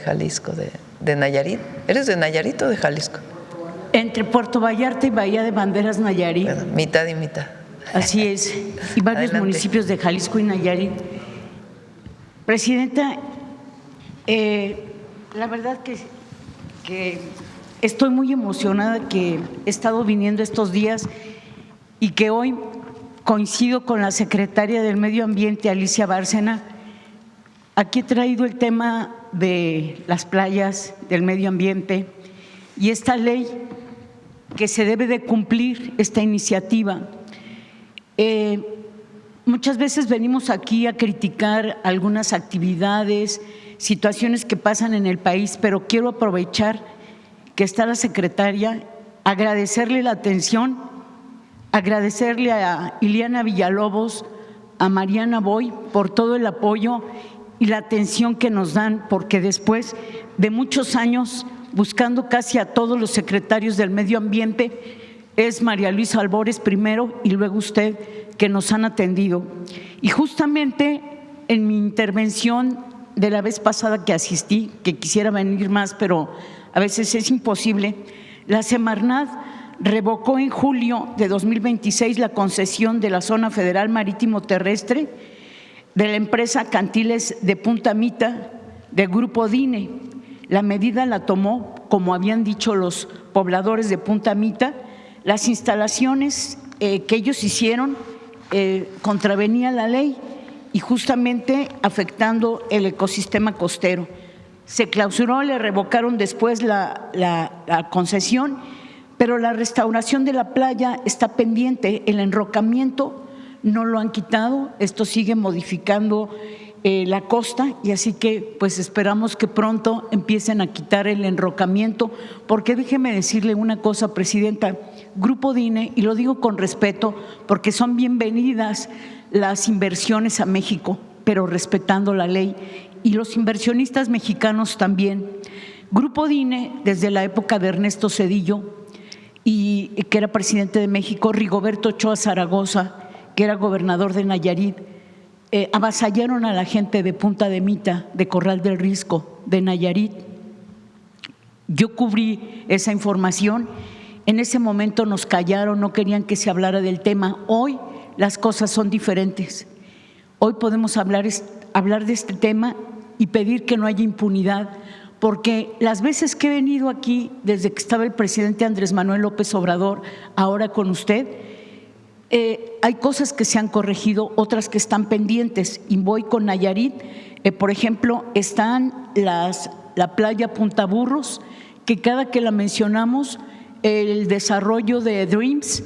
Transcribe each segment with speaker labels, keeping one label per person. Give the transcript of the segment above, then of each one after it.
Speaker 1: Jalisco, de Nayarit. ¿Eres de Nayarit o de Jalisco?
Speaker 2: Entre Puerto Vallarta y Bahía de Banderas, Nayarit.
Speaker 1: Bueno, mitad y mitad.
Speaker 2: Así es, y varios
Speaker 1: Adelante.
Speaker 2: municipios de Jalisco y Nayarit. Presidenta, la verdad que estoy muy emocionada que he estado viniendo estos días y que hoy coincido con la secretaria del Medio Ambiente, Alicia Bárcena. Aquí he traído el tema de las playas, del medio ambiente y esta ley que se debe de cumplir, esta iniciativa. Muchas veces venimos aquí a criticar algunas actividades, situaciones que pasan en el país, pero quiero aprovechar que está la secretaria, agradecerle la atención, agradecerle a Ileana Villalobos, a Mariana Boy por todo el apoyo y la atención que nos dan, porque después de muchos años buscando casi a todos los secretarios del medio ambiente, es María Luisa Albores primero y luego usted que nos han atendido. Y justamente en mi intervención de la vez pasada que asistí, que quisiera venir más, pero a veces es imposible, la Semarnat revocó en julio de 2026 la concesión de la Zona Federal Marítimo Terrestre de la empresa Cantiles de Punta Mita del Grupo DINE. La medida la tomó, como habían dicho los pobladores de Punta Mita, las instalaciones que ellos hicieron contravenía la ley y justamente afectando el ecosistema costero. Se clausuró, le revocaron después la concesión, pero la restauración de la playa está pendiente, el enrocamiento no lo han quitado, esto sigue modificando la costa y así que pues esperamos que pronto empiecen a quitar el enrocamiento, porque déjeme decirle una cosa, presidenta, Grupo DINE, y lo digo con respeto porque son bienvenidas las inversiones a México, pero respetando la ley y los inversionistas mexicanos también. Grupo DINE, desde la época de Ernesto Zedillo, y que era presidente de México, Rigoberto Ochoa Zaragoza, que era gobernador de Nayarit, avasallaron a la gente de Punta de Mita, de Corral del Risco, de Nayarit. Yo cubrí esa información, en ese momento nos callaron, no querían que se hablara del tema. Hoy las cosas son diferentes. Hoy podemos hablar de este tema y pedir que no haya impunidad, porque las veces que he venido aquí, desde que estaba el presidente Andrés Manuel López Obrador, ahora con usted, hay cosas que se han corregido, otras que están pendientes. Y voy con Nayarit, por ejemplo, están la playa Punta Burros, que cada que la mencionamos, el desarrollo de Dreams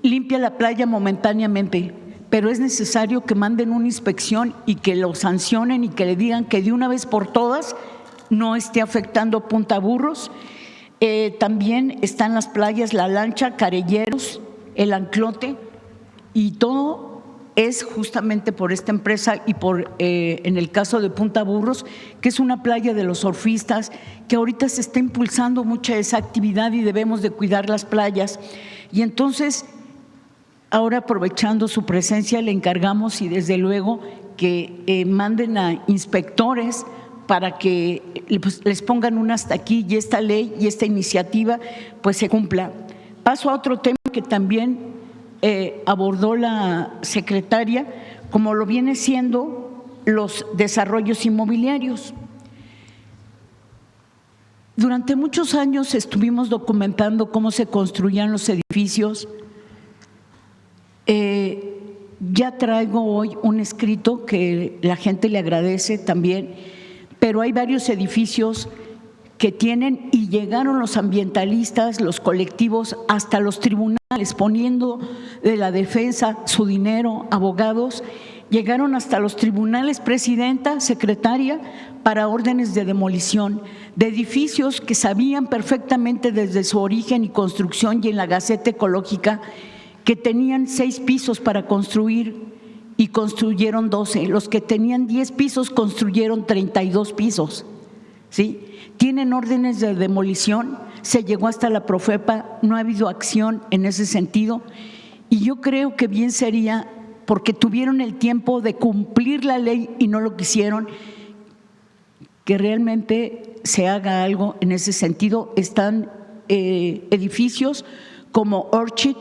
Speaker 2: limpia la playa momentáneamente, pero es necesario que manden una inspección y que lo sancionen y que le digan que de una vez por todas no esté afectando Punta Burros. También están las playas La Lancha, Carelleros, El Anclote, y todo es justamente por esta empresa y por, en el caso de Punta Burros, que es una playa de los surfistas, que ahorita se está impulsando mucha esa actividad y debemos de cuidar las playas. Y entonces, ahora aprovechando su presencia, le encargamos y desde luego que manden a inspectores para que pues, les pongan un hasta aquí y esta ley y esta iniciativa pues se cumpla. Paso a otro tema que también abordó la secretaria, como lo viene siendo los desarrollos inmobiliarios. Durante muchos años estuvimos documentando cómo se construían los edificios. Ya traigo hoy un escrito que la gente le agradece también, pero hay varios edificios que tienen y llegaron los ambientalistas, los colectivos, hasta los tribunales, poniendo de la defensa su dinero, abogados, llegaron hasta los tribunales, presidenta, secretaria, para órdenes de demolición de edificios que sabían perfectamente desde su origen y construcción y en la Gaceta Ecológica que tenían 6 pisos para construir y construyeron 12. Los que tenían 10 pisos construyeron 32 pisos, ¿sí? Tienen órdenes de demolición, se llegó hasta la Profepa, no ha habido acción en ese sentido y yo creo que bien sería, porque tuvieron el tiempo de cumplir la ley y no lo quisieron, que realmente se haga algo en ese sentido. Están edificios como Orchid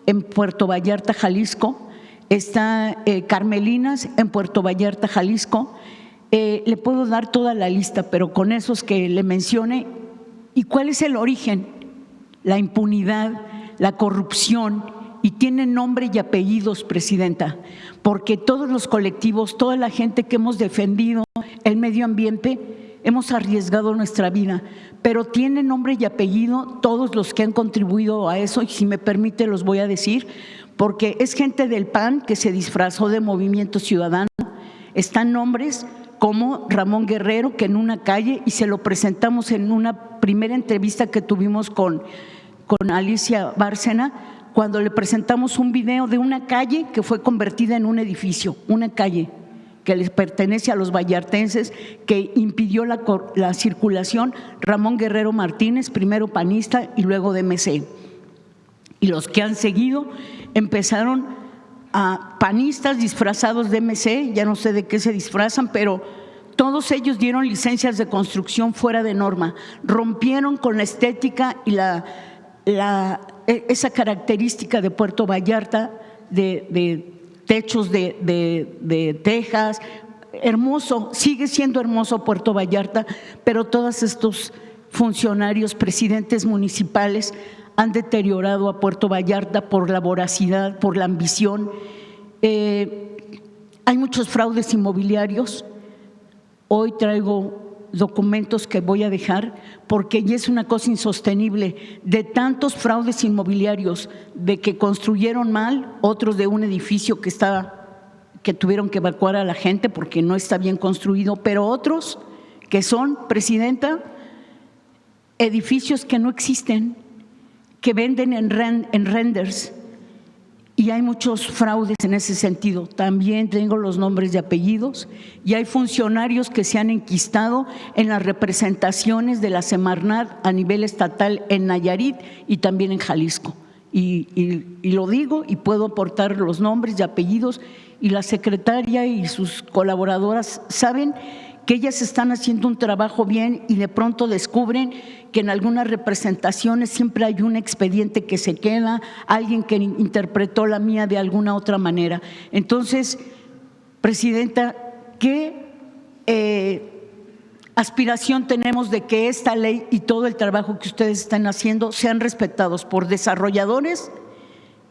Speaker 2: en Puerto Vallarta, Jalisco, está Carmelinas en Puerto Vallarta, Jalisco. Le puedo dar toda la lista, pero con esos que le mencione. ¿Y cuál es el origen? La impunidad, la corrupción, y tienen nombre y apellidos, Presidenta, porque todos los colectivos, toda la gente que hemos defendido el medio ambiente, hemos arriesgado nuestra vida, pero tienen nombre y apellido todos los que han contribuido a eso, y si me permite los voy a decir, porque es gente del PAN que se disfrazó de Movimiento Ciudadano. Están nombres como Ramón Guerrero, que en una calle, y se lo presentamos en una primera entrevista que tuvimos con Alicia Bárcena, cuando le presentamos un video de una calle que fue convertida en un edificio, una calle que les pertenece a los vallartenses, que impidió la circulación. Ramón Guerrero Martínez, primero panista y luego de MC. Y los que han seguido empezaron a panistas disfrazados de MC, ya no sé de qué se disfrazan, pero todos ellos dieron licencias de construcción fuera de norma, rompieron con la estética y esa característica de Puerto Vallarta de techos de tejas. Hermoso, sigue siendo hermoso Puerto Vallarta, pero todos estos funcionarios, presidentes municipales, han deteriorado a Puerto Vallarta por la voracidad, por la ambición. Hay muchos fraudes inmobiliarios. Hoy traigo documentos que voy a dejar porque ya es una cosa insostenible de tantos fraudes inmobiliarios, de que construyeron mal, otros de un edificio que tuvieron que evacuar a la gente porque no está bien construido, pero otros que son, Presidenta, edificios que no existen, que venden en renders, y hay muchos fraudes en ese sentido. También tengo los nombres y apellidos, y hay funcionarios que se han enquistado en las representaciones de la Semarnat a nivel estatal en Nayarit y también en Jalisco. Y lo digo y puedo aportar los nombres y apellidos, y la secretaria y sus colaboradoras saben que ellas están haciendo un trabajo bien, y de pronto descubren que en algunas representaciones siempre hay un expediente que se queda, alguien que interpretó la mía de alguna otra manera. Entonces, Presidenta, ¿qué aspiración tenemos de que esta ley y todo el trabajo que ustedes están haciendo sean respetados por desarrolladores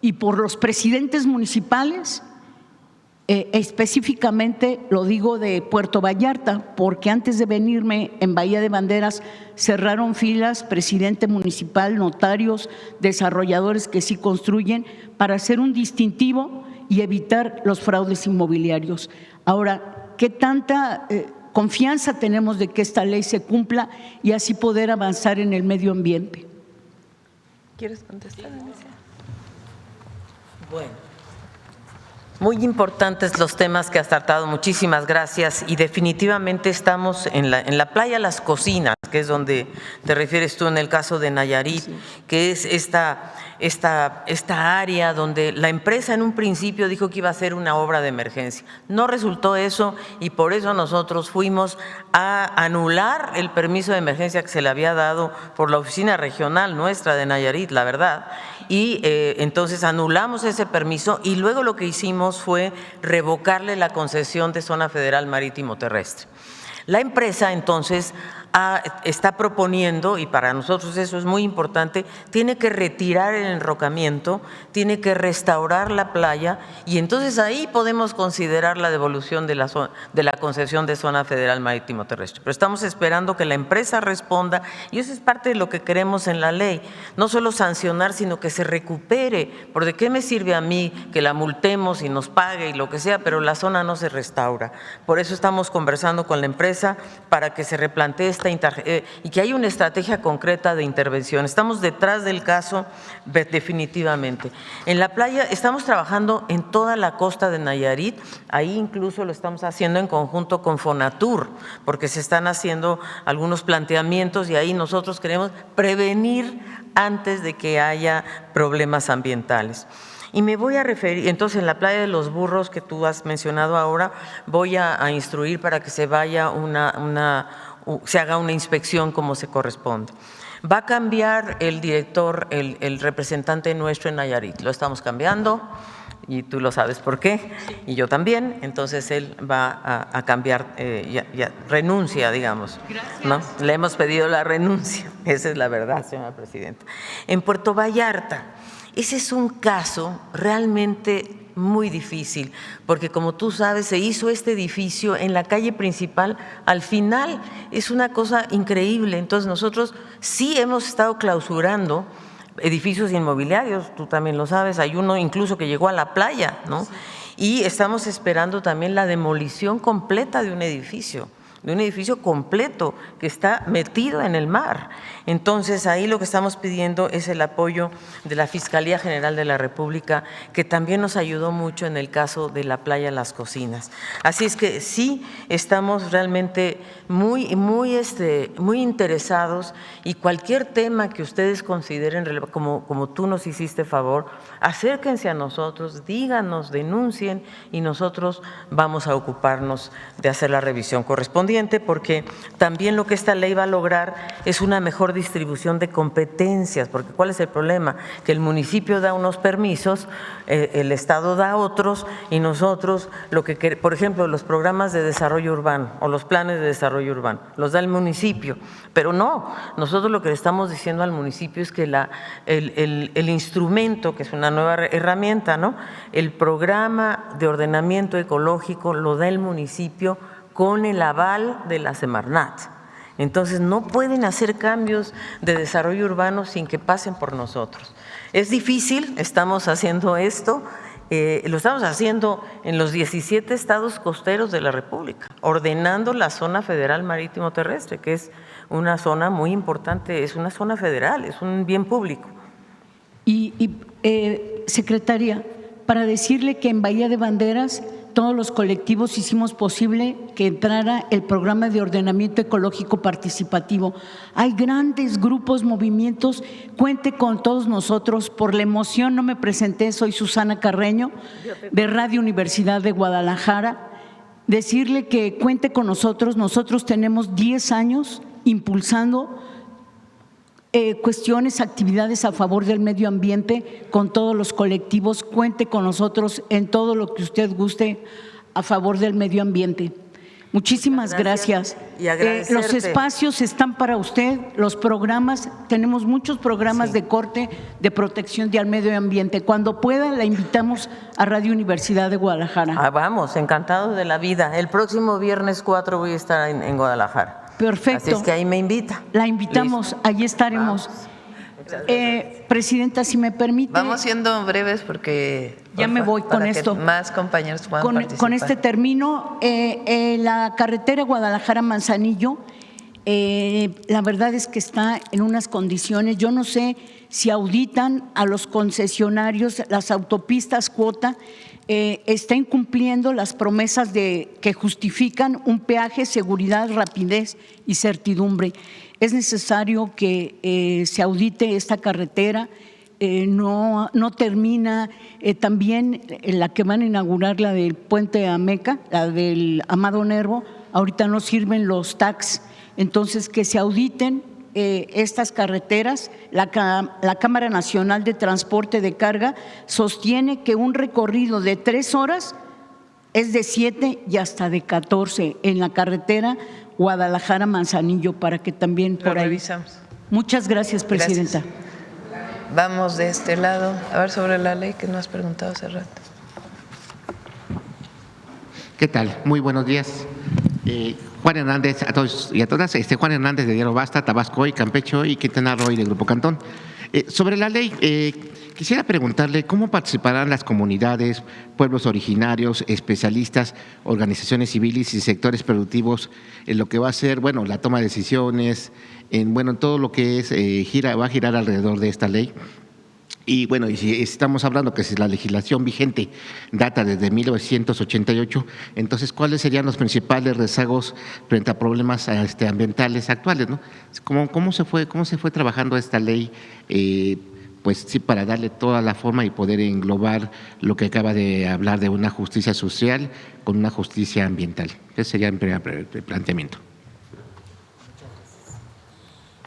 Speaker 2: y por los presidentes municipales? Específicamente lo digo de Puerto Vallarta, porque antes de venirme en Bahía de Banderas cerraron filas, presidente municipal, notarios, desarrolladores que sí construyen, para hacer un distintivo y evitar los fraudes inmobiliarios. Ahora, ¿qué tanta confianza tenemos de que esta ley se cumpla y así poder avanzar en el medio ambiente?
Speaker 1: ¿Quieres contestar, Alicia?
Speaker 3: Bueno. Muy importantes los temas que has tratado, muchísimas gracias, y definitivamente estamos en la playa Las Cocinas, que es donde te refieres tú en el caso de Nayarit, sí, que es esta área donde la empresa en un principio dijo que iba a ser una obra de emergencia. No resultó eso, y por eso nosotros fuimos a anular el permiso de emergencia que se le había dado por la oficina regional nuestra de Nayarit, la verdad. Y entonces anulamos ese permiso, y luego lo que hicimos fue revocarle la concesión de zona federal marítimo terrestre. La empresa entonces está proponiendo, y para nosotros eso es muy importante, tiene que retirar el enrocamiento, tiene que restaurar la playa, y entonces ahí podemos considerar la devolución de la concesión de zona federal marítimo terrestre. Pero estamos esperando que la empresa responda, y eso es parte de lo que queremos en la ley, no solo sancionar, sino que se recupere, porque ¿de qué me sirve a mí que la multemos y nos pague y lo que sea, pero la zona no se restaura? Por eso estamos conversando con la empresa para que se replantee y que haya una estrategia concreta de intervención. Estamos detrás del caso definitivamente. En la playa estamos trabajando en toda la costa de Nayarit, ahí incluso lo estamos haciendo en conjunto con Fonatur, porque se están haciendo algunos planteamientos, y ahí nosotros queremos prevenir antes de que haya problemas ambientales. Y me voy a referir, entonces en la playa de los Burros que tú has mencionado ahora, voy a instruir para que se vaya se haga una inspección como se corresponde. Va a cambiar el director, el representante nuestro en Nayarit, lo estamos cambiando y tú lo sabes por qué, y yo también, entonces él va a cambiar, ya renuncia, digamos, ¿no? Le hemos pedido la renuncia, esa es la verdad, señora presidenta. En Puerto Vallarta, ese es un caso realmente muy difícil, porque como tú sabes, se hizo este edificio en la calle principal, al final es una cosa increíble, entonces nosotros sí hemos estado clausurando edificios inmobiliarios, tú también lo sabes, hay uno incluso que llegó a la playa, ¿no? Sí. Y estamos esperando también la demolición completa de un edificio completo que está metido en el mar. Entonces, ahí lo que estamos pidiendo es el apoyo de la Fiscalía General de la República, que también nos ayudó mucho en el caso de la playa Las Cocinas. Así es que sí, estamos realmente muy interesados, y cualquier tema que ustedes consideren, como tú nos hiciste favor, acérquense a nosotros, díganos, denuncien, y nosotros vamos a ocuparnos de hacer la revisión correspondiente, porque también lo que esta ley va a lograr es una mejor distribución de competencias, porque ¿cuál es el problema? Que el municipio da unos permisos, el Estado da otros, y nosotros, por ejemplo, los programas de desarrollo urbano o los planes de desarrollo urbano, los da el municipio, pero no, nosotros lo que le estamos diciendo al municipio es que el instrumento, que es una nueva herramienta, ¿no? El programa de ordenamiento ecológico lo da el municipio con el aval de la Semarnat. Entonces, no pueden hacer cambios de desarrollo urbano sin que pasen por nosotros. Es difícil, estamos haciendo esto, lo estamos haciendo en los 17 estados costeros de la República, ordenando la zona federal marítimo terrestre, que es una zona muy importante, es una zona federal, es un bien público.
Speaker 2: Secretaria, para decirle que en Bahía de Banderas todos los colectivos hicimos posible que entrara el programa de ordenamiento ecológico participativo. Hay grandes grupos, movimientos, cuente con todos nosotros. Por la emoción no me presenté, soy Susana Carreño, de Radio Universidad de Guadalajara. Decirle que cuente con nosotros tenemos 10 años impulsando cuestiones, actividades a favor del medio ambiente con todos los colectivos. Cuente con nosotros en todo lo que usted guste a favor del medio ambiente. Muchísimas gracias.
Speaker 3: Y
Speaker 2: los espacios están para usted, los programas, tenemos muchos programas de corte de protección del medio ambiente. Cuando pueda, la invitamos a Radio Universidad de Guadalajara.
Speaker 3: Vamos, encantados de la vida. El próximo viernes 4 voy a estar en Guadalajara.
Speaker 2: Perfecto.
Speaker 3: Así es que ahí me invita.
Speaker 2: La invitamos,
Speaker 3: listo.
Speaker 2: Allí estaremos. Presidenta, si me permite.
Speaker 1: Vamos siendo breves porque
Speaker 2: ya me voy con esto.
Speaker 1: Más compañeros puedan participar.
Speaker 2: Con este termino. La carretera Guadalajara-Manzanillo, la verdad es que está en unas condiciones. Yo no sé si auditan a los concesionarios las autopistas cuota. Está incumpliendo las promesas que justifican un peaje, seguridad, rapidez y certidumbre. Es necesario que se audite esta carretera, no termina. También la que van a inaugurar, la del Puente Ameca, la del Amado Nervo, ahorita no sirven los taxis, entonces que se auditen estas carreteras. La Cámara Nacional de Transporte de Carga sostiene que un recorrido de 3 horas es de 7 y hasta de 14 en la carretera Guadalajara-Manzanillo, para que también por ahí.
Speaker 1: Revisamos.
Speaker 2: Muchas gracias, presidenta.
Speaker 1: Gracias. Vamos de este lado. A ver, sobre la ley que nos has preguntado hace rato.
Speaker 4: ¿Qué tal? Muy buenos días. Juan Hernández, a todos y a todas. Juan Hernández de Diario Basta, Tabasco y Campeche y Quintana Roo y del Grupo Cantón. Sobre la ley, quisiera preguntarle cómo participarán las comunidades, pueblos originarios, especialistas, organizaciones civiles y sectores productivos en lo que va a ser, la toma de decisiones, en todo lo que es va a girar alrededor de esta ley. Y y si estamos hablando que si la legislación vigente data desde 1988, entonces, ¿cuáles serían los principales rezagos frente a problemas ambientales actuales, ¿no? ¿Cómo se fue trabajando esta ley? Para darle toda la forma y poder englobar lo que acaba de hablar de una justicia social con una justicia ambiental. Ese sería el primer planteamiento.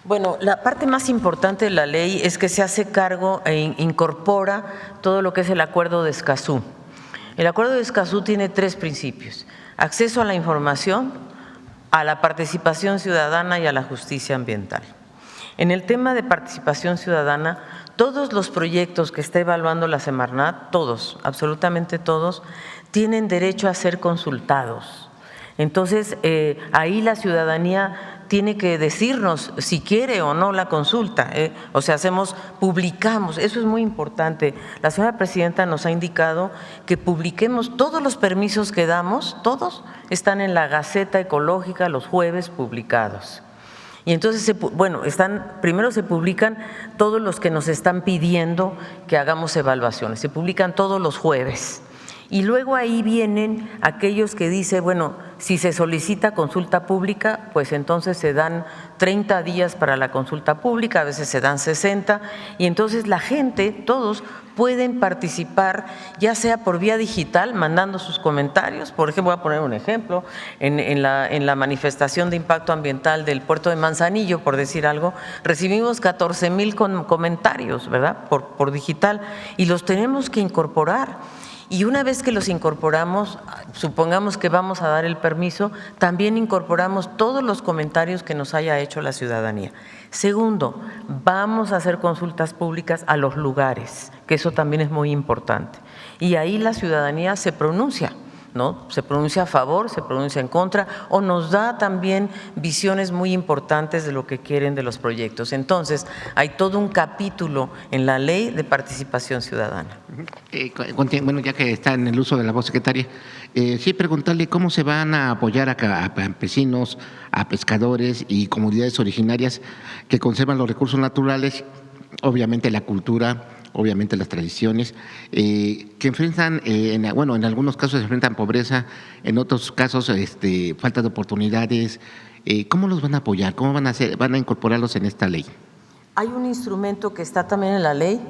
Speaker 3: Bueno, la parte más importante de la ley es que se hace cargo e incorpora todo lo que es el Acuerdo de Escazú. El Acuerdo de Escazú tiene 3 principios: acceso a la información, a la participación ciudadana y a la justicia ambiental. En el tema de participación ciudadana, todos los proyectos que está evaluando la Semarnat, todos, absolutamente todos, tienen derecho a ser consultados. Entonces, ahí la ciudadanía tiene que decirnos si quiere o no la consulta, o sea, publicamos, eso es muy importante. La señora presidenta nos ha indicado que publiquemos todos los permisos que damos, todos están en la Gaceta Ecológica los jueves publicados. Y entonces, bueno, primero se publican todos los que nos están pidiendo que hagamos evaluaciones, se publican todos los jueves. Y luego ahí vienen aquellos que dicen, bueno, si se solicita consulta pública, pues entonces se dan 30 días para la consulta pública, a veces se dan 60, y entonces la gente, todos pueden participar, ya sea por vía digital, mandando sus comentarios. Por ejemplo, voy a poner un ejemplo, en la manifestación de impacto ambiental del puerto de Manzanillo, por decir algo, recibimos 14,000 comentarios, ¿verdad?, por digital, y los tenemos que incorporar. Y una vez que los incorporamos, supongamos que vamos a dar el permiso, también incorporamos todos los comentarios que nos haya hecho la ciudadanía. Segundo, vamos a hacer consultas públicas a los lugares, que eso también es muy importante. Y ahí la ciudadanía se pronuncia, ¿no? Se pronuncia a favor, se pronuncia en contra, o nos da también visiones muy importantes de lo que quieren de los proyectos. Entonces, hay todo un capítulo en la ley de participación ciudadana.
Speaker 4: Bueno, ya que está en el uso de la voz secretaria, sí preguntarle cómo se van a apoyar a campesinos, a pescadores y comunidades originarias que conservan los recursos naturales, obviamente la cultura, obviamente las tradiciones, que enfrentan, en algunos casos se enfrentan pobreza, en otros casos falta de oportunidades. ¿Cómo los van a apoyar? ¿Cómo van a incorporarlos en esta ley?
Speaker 3: Hay un instrumento que está también en la ley,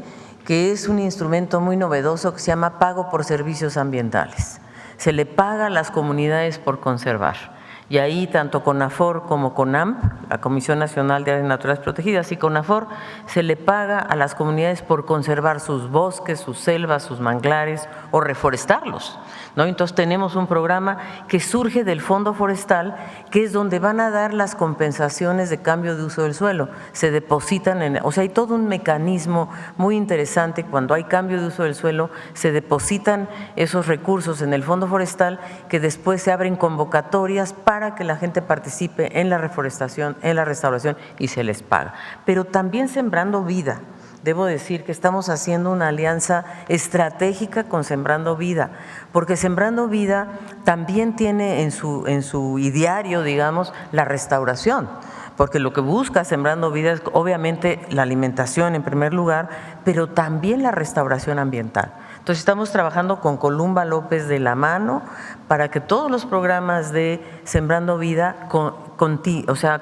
Speaker 3: que es un instrumento muy novedoso que se llama pago por servicios ambientales. Se le paga a las comunidades por conservar. Y ahí tanto CONAFOR como CONAMP, la Comisión Nacional de Áreas Naturales Protegidas, y CONAFOR, se le paga a las comunidades por conservar sus bosques, sus selvas, sus manglares o reforestarlos, ¿no? Entonces tenemos un programa que surge del Fondo Forestal, que es donde van a dar las compensaciones de cambio de uso del suelo. Se depositan o sea, hay todo un mecanismo muy interesante. Cuando hay cambio de uso del suelo, se depositan esos recursos en el Fondo Forestal, que después se abren convocatorias para que la gente participe en la reforestación, en la restauración, y se les paga. Pero también Sembrando Vida. Debo decir que estamos haciendo una alianza estratégica con Sembrando Vida, porque Sembrando Vida también tiene en su ideario, digamos, la restauración, porque lo que busca Sembrando Vida es obviamente la alimentación en primer lugar, pero también la restauración ambiental. Entonces estamos trabajando con Columba López de la mano para que todos los programas de Sembrando Vida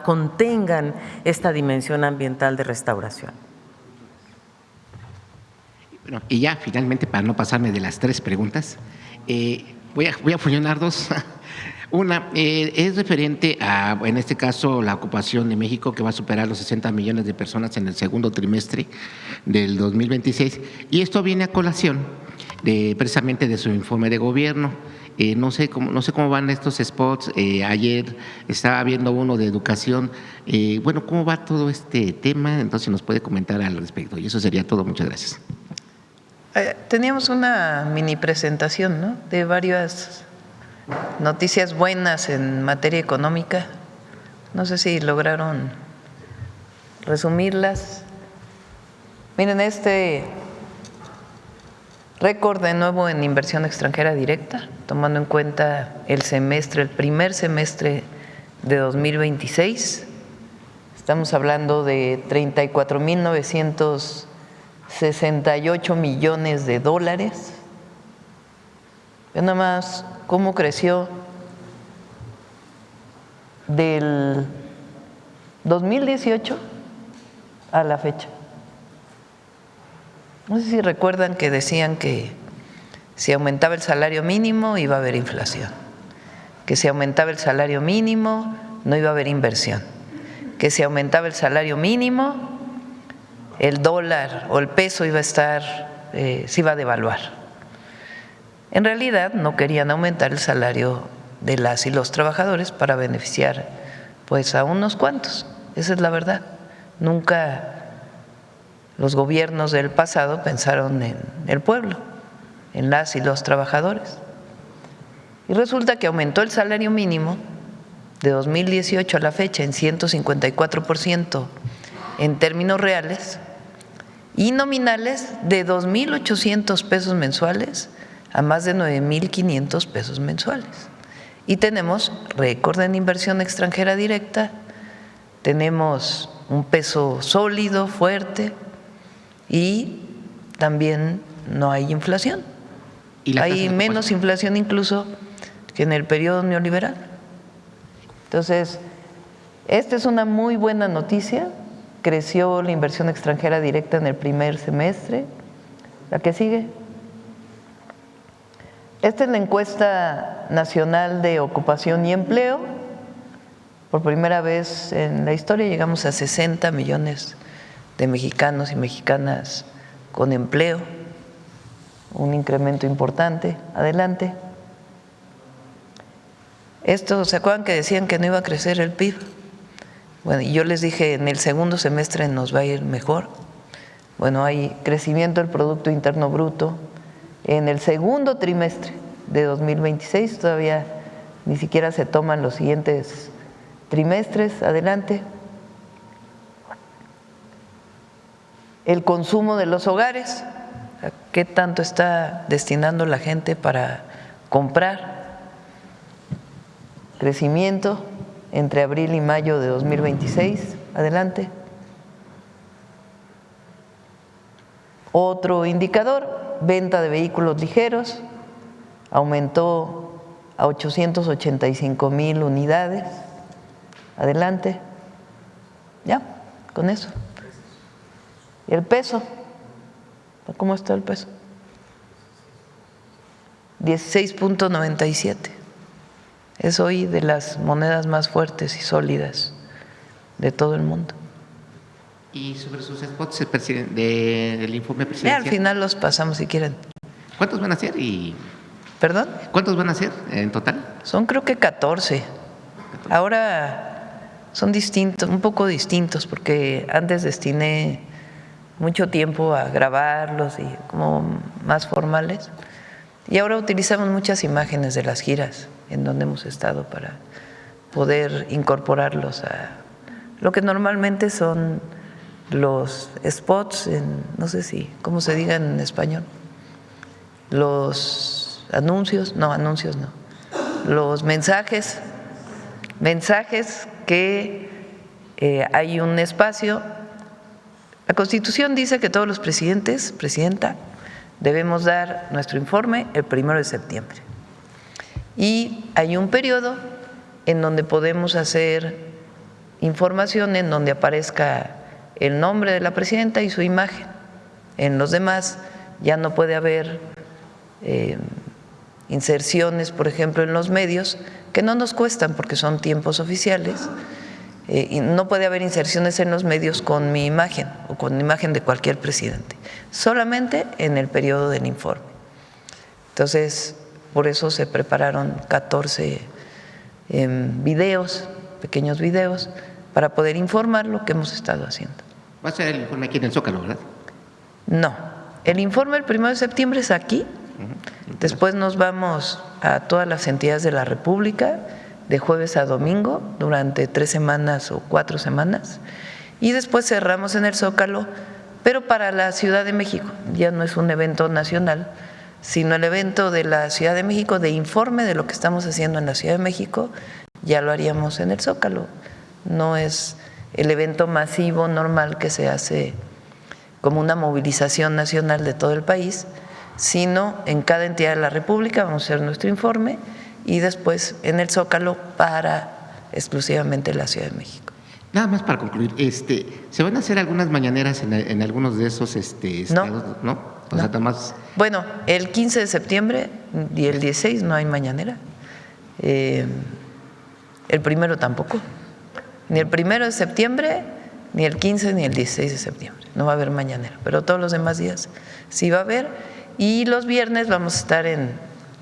Speaker 3: contengan esta dimensión ambiental de restauración.
Speaker 4: Bueno, y ya finalmente, para no pasarme de las 3 preguntas, voy a fusionar 2. Una es referente a, en este caso, la ocupación de México, que va a superar los 60 millones de personas en el segundo trimestre del 2026, y esto viene a colación precisamente de su informe de gobierno. No sé cómo van estos spots. Ayer estaba viendo uno de educación. Bueno, ¿cómo va todo este tema? Entonces, nos puede comentar al respecto. Y eso sería todo. Muchas gracias.
Speaker 1: Teníamos una mini presentación, ¿no?, de varias noticias buenas en materia económica. No sé si lograron resumirlas. Miren, récord de nuevo en inversión extranjera directa, tomando en cuenta el primer semestre de 2026. Estamos hablando de 34,968 millones de dólares. Ve nada más cómo creció del 2018 a la fecha. No sé si recuerdan que decían que si aumentaba el salario mínimo iba a haber inflación, que si aumentaba el salario mínimo no iba a haber inversión, que si aumentaba el salario mínimo, el dólar o el peso iba a estar, se iba a devaluar. En realidad no querían aumentar el salario de las y los trabajadores para beneficiar pues a unos cuantos, esa es la verdad. Nunca los gobiernos del pasado pensaron en el pueblo, en las y los trabajadores. Y resulta que aumentó el salario mínimo de 2018 a la fecha en 154% en términos reales y nominales de 2.800 pesos mensuales a más de 9.500 pesos mensuales. Y tenemos récord en inversión extranjera directa, tenemos un peso sólido, fuerte y también no hay inflación. Hay menos inflación incluso que en el periodo neoliberal. Entonces, esta es una muy buena noticia. Creció la inversión extranjera directa en el primer semestre. La que sigue. Esta es la encuesta nacional de ocupación y empleo. Por primera vez en la historia llegamos a 60 millones de mexicanos y mexicanas con empleo, un incremento importante. Adelante. Esto, ¿se acuerdan que decían que no iba a crecer el PIB? Bueno, y yo les dije, en el segundo semestre nos va a ir mejor. Bueno, hay crecimiento del Producto Interno Bruto en el segundo trimestre de 2026, todavía ni siquiera se toman los siguientes trimestres. Adelante. El consumo de los hogares, ¿qué tanto está destinando la gente para comprar? Crecimiento entre abril y mayo de 2026. Adelante. Otro indicador, venta de vehículos ligeros, aumentó a 885,000 unidades. Adelante. Ya, con eso. ¿Y el peso? ¿Cómo está el peso? 16.97. Es hoy de las monedas más fuertes y sólidas de todo el mundo.
Speaker 4: Y sobre sus spots del informe presidencial.
Speaker 1: Al final los pasamos si quieren.
Speaker 4: ¿Cuántos van a ser?
Speaker 1: ¿Perdón?
Speaker 4: ¿Cuántos van a ser en total?
Speaker 1: Son creo que 14. Ahora son distintos, un poco distintos, porque antes destiné mucho tiempo a grabarlos y como más formales. Y ahora utilizamos muchas imágenes de las giras en donde hemos estado para poder incorporarlos a lo que normalmente son los spots, no sé si, ¿cómo se diga en español? Los anuncios, no, los mensajes que hay un espacio. La Constitución dice que todos los presidentes, presidenta, debemos dar nuestro informe el 1 de septiembre. Y hay un periodo en donde podemos hacer información en donde aparezca el nombre de la presidenta y su imagen. En los demás ya no puede haber inserciones, por ejemplo, en los medios, que no nos cuestan porque son tiempos oficiales, y no puede haber inserciones en los medios con mi imagen o con la imagen de cualquier presidente, solamente en el periodo del informe. Entonces, por eso se prepararon 14 videos, pequeños videos, para poder informar lo que hemos estado haciendo.
Speaker 4: Va a ser el informe aquí en el Zócalo, ¿verdad?
Speaker 1: No, el informe el 1 de septiembre es aquí, después nos vamos a todas las entidades de la República, de jueves a domingo, durante 3 semanas o 4 semanas, y después cerramos en el Zócalo, pero para la Ciudad de México. Ya no es un evento nacional, sino el evento de la Ciudad de México, de informe de lo que estamos haciendo en la Ciudad de México, ya lo haríamos en el Zócalo. No es el evento masivo normal que se hace como una movilización nacional de todo el país, sino en cada entidad de la República vamos a hacer nuestro informe y después en el Zócalo para exclusivamente la Ciudad de México.
Speaker 4: Nada más para concluir, ¿se van a hacer algunas mañaneras en algunos de esos estados? ¿No? O sea, más...
Speaker 1: Bueno, el 15 de septiembre y el 16 no hay mañanera. El 1 tampoco. Ni el 1 de septiembre, ni el 15, ni el 16 de septiembre. No va a haber mañanera, pero todos los demás días sí va a haber. Y los viernes vamos a estar en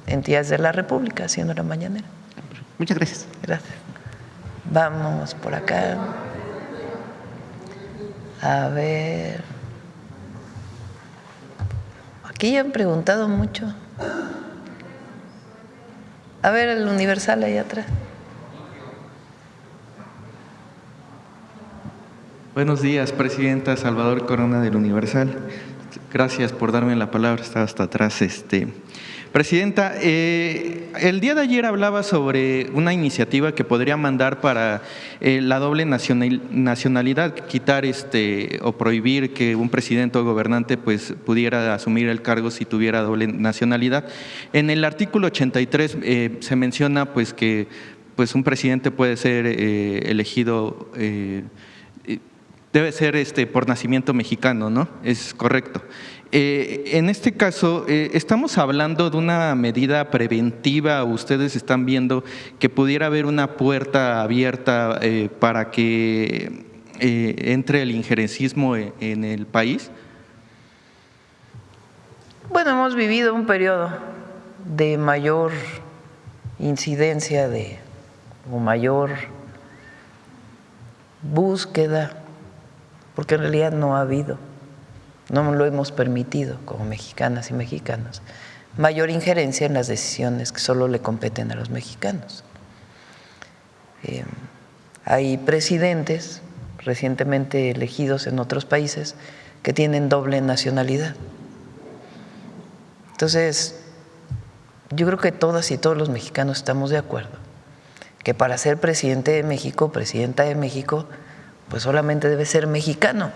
Speaker 1: entidades de la República haciendo la mañanera.
Speaker 4: Muchas gracias.
Speaker 1: Gracias. Vamos por acá. A ver. Aquí ya han preguntado mucho. A ver, el Universal ahí atrás.
Speaker 5: Buenos días, Presidenta. Salvador Corona del Universal. Gracias por darme la palabra, estaba hasta atrás. Presidenta, el día de ayer hablaba sobre una iniciativa que podría mandar para la doble nacionalidad, quitar o prohibir que un presidente o gobernante pues pudiera asumir el cargo si tuviera doble nacionalidad. En el artículo 83 se menciona pues que pues un presidente puede ser elegido, debe ser por nacimiento mexicano, ¿no? Es correcto. En este caso, ¿estamos hablando de una medida preventiva? ¿Ustedes están viendo que pudiera haber una puerta abierta para que entre el injerencismo en el país?
Speaker 1: Bueno, hemos vivido un periodo de mayor incidencia o mayor búsqueda, porque en realidad no ha habido. No lo hemos permitido como mexicanas y mexicanos, mayor injerencia en las decisiones que solo le competen a los mexicanos. Hay presidentes recientemente elegidos en otros países que tienen doble nacionalidad. Entonces, yo creo que todas y todos los mexicanos estamos de acuerdo que para ser presidente de México, presidenta de México, pues solamente debe ser mexicano.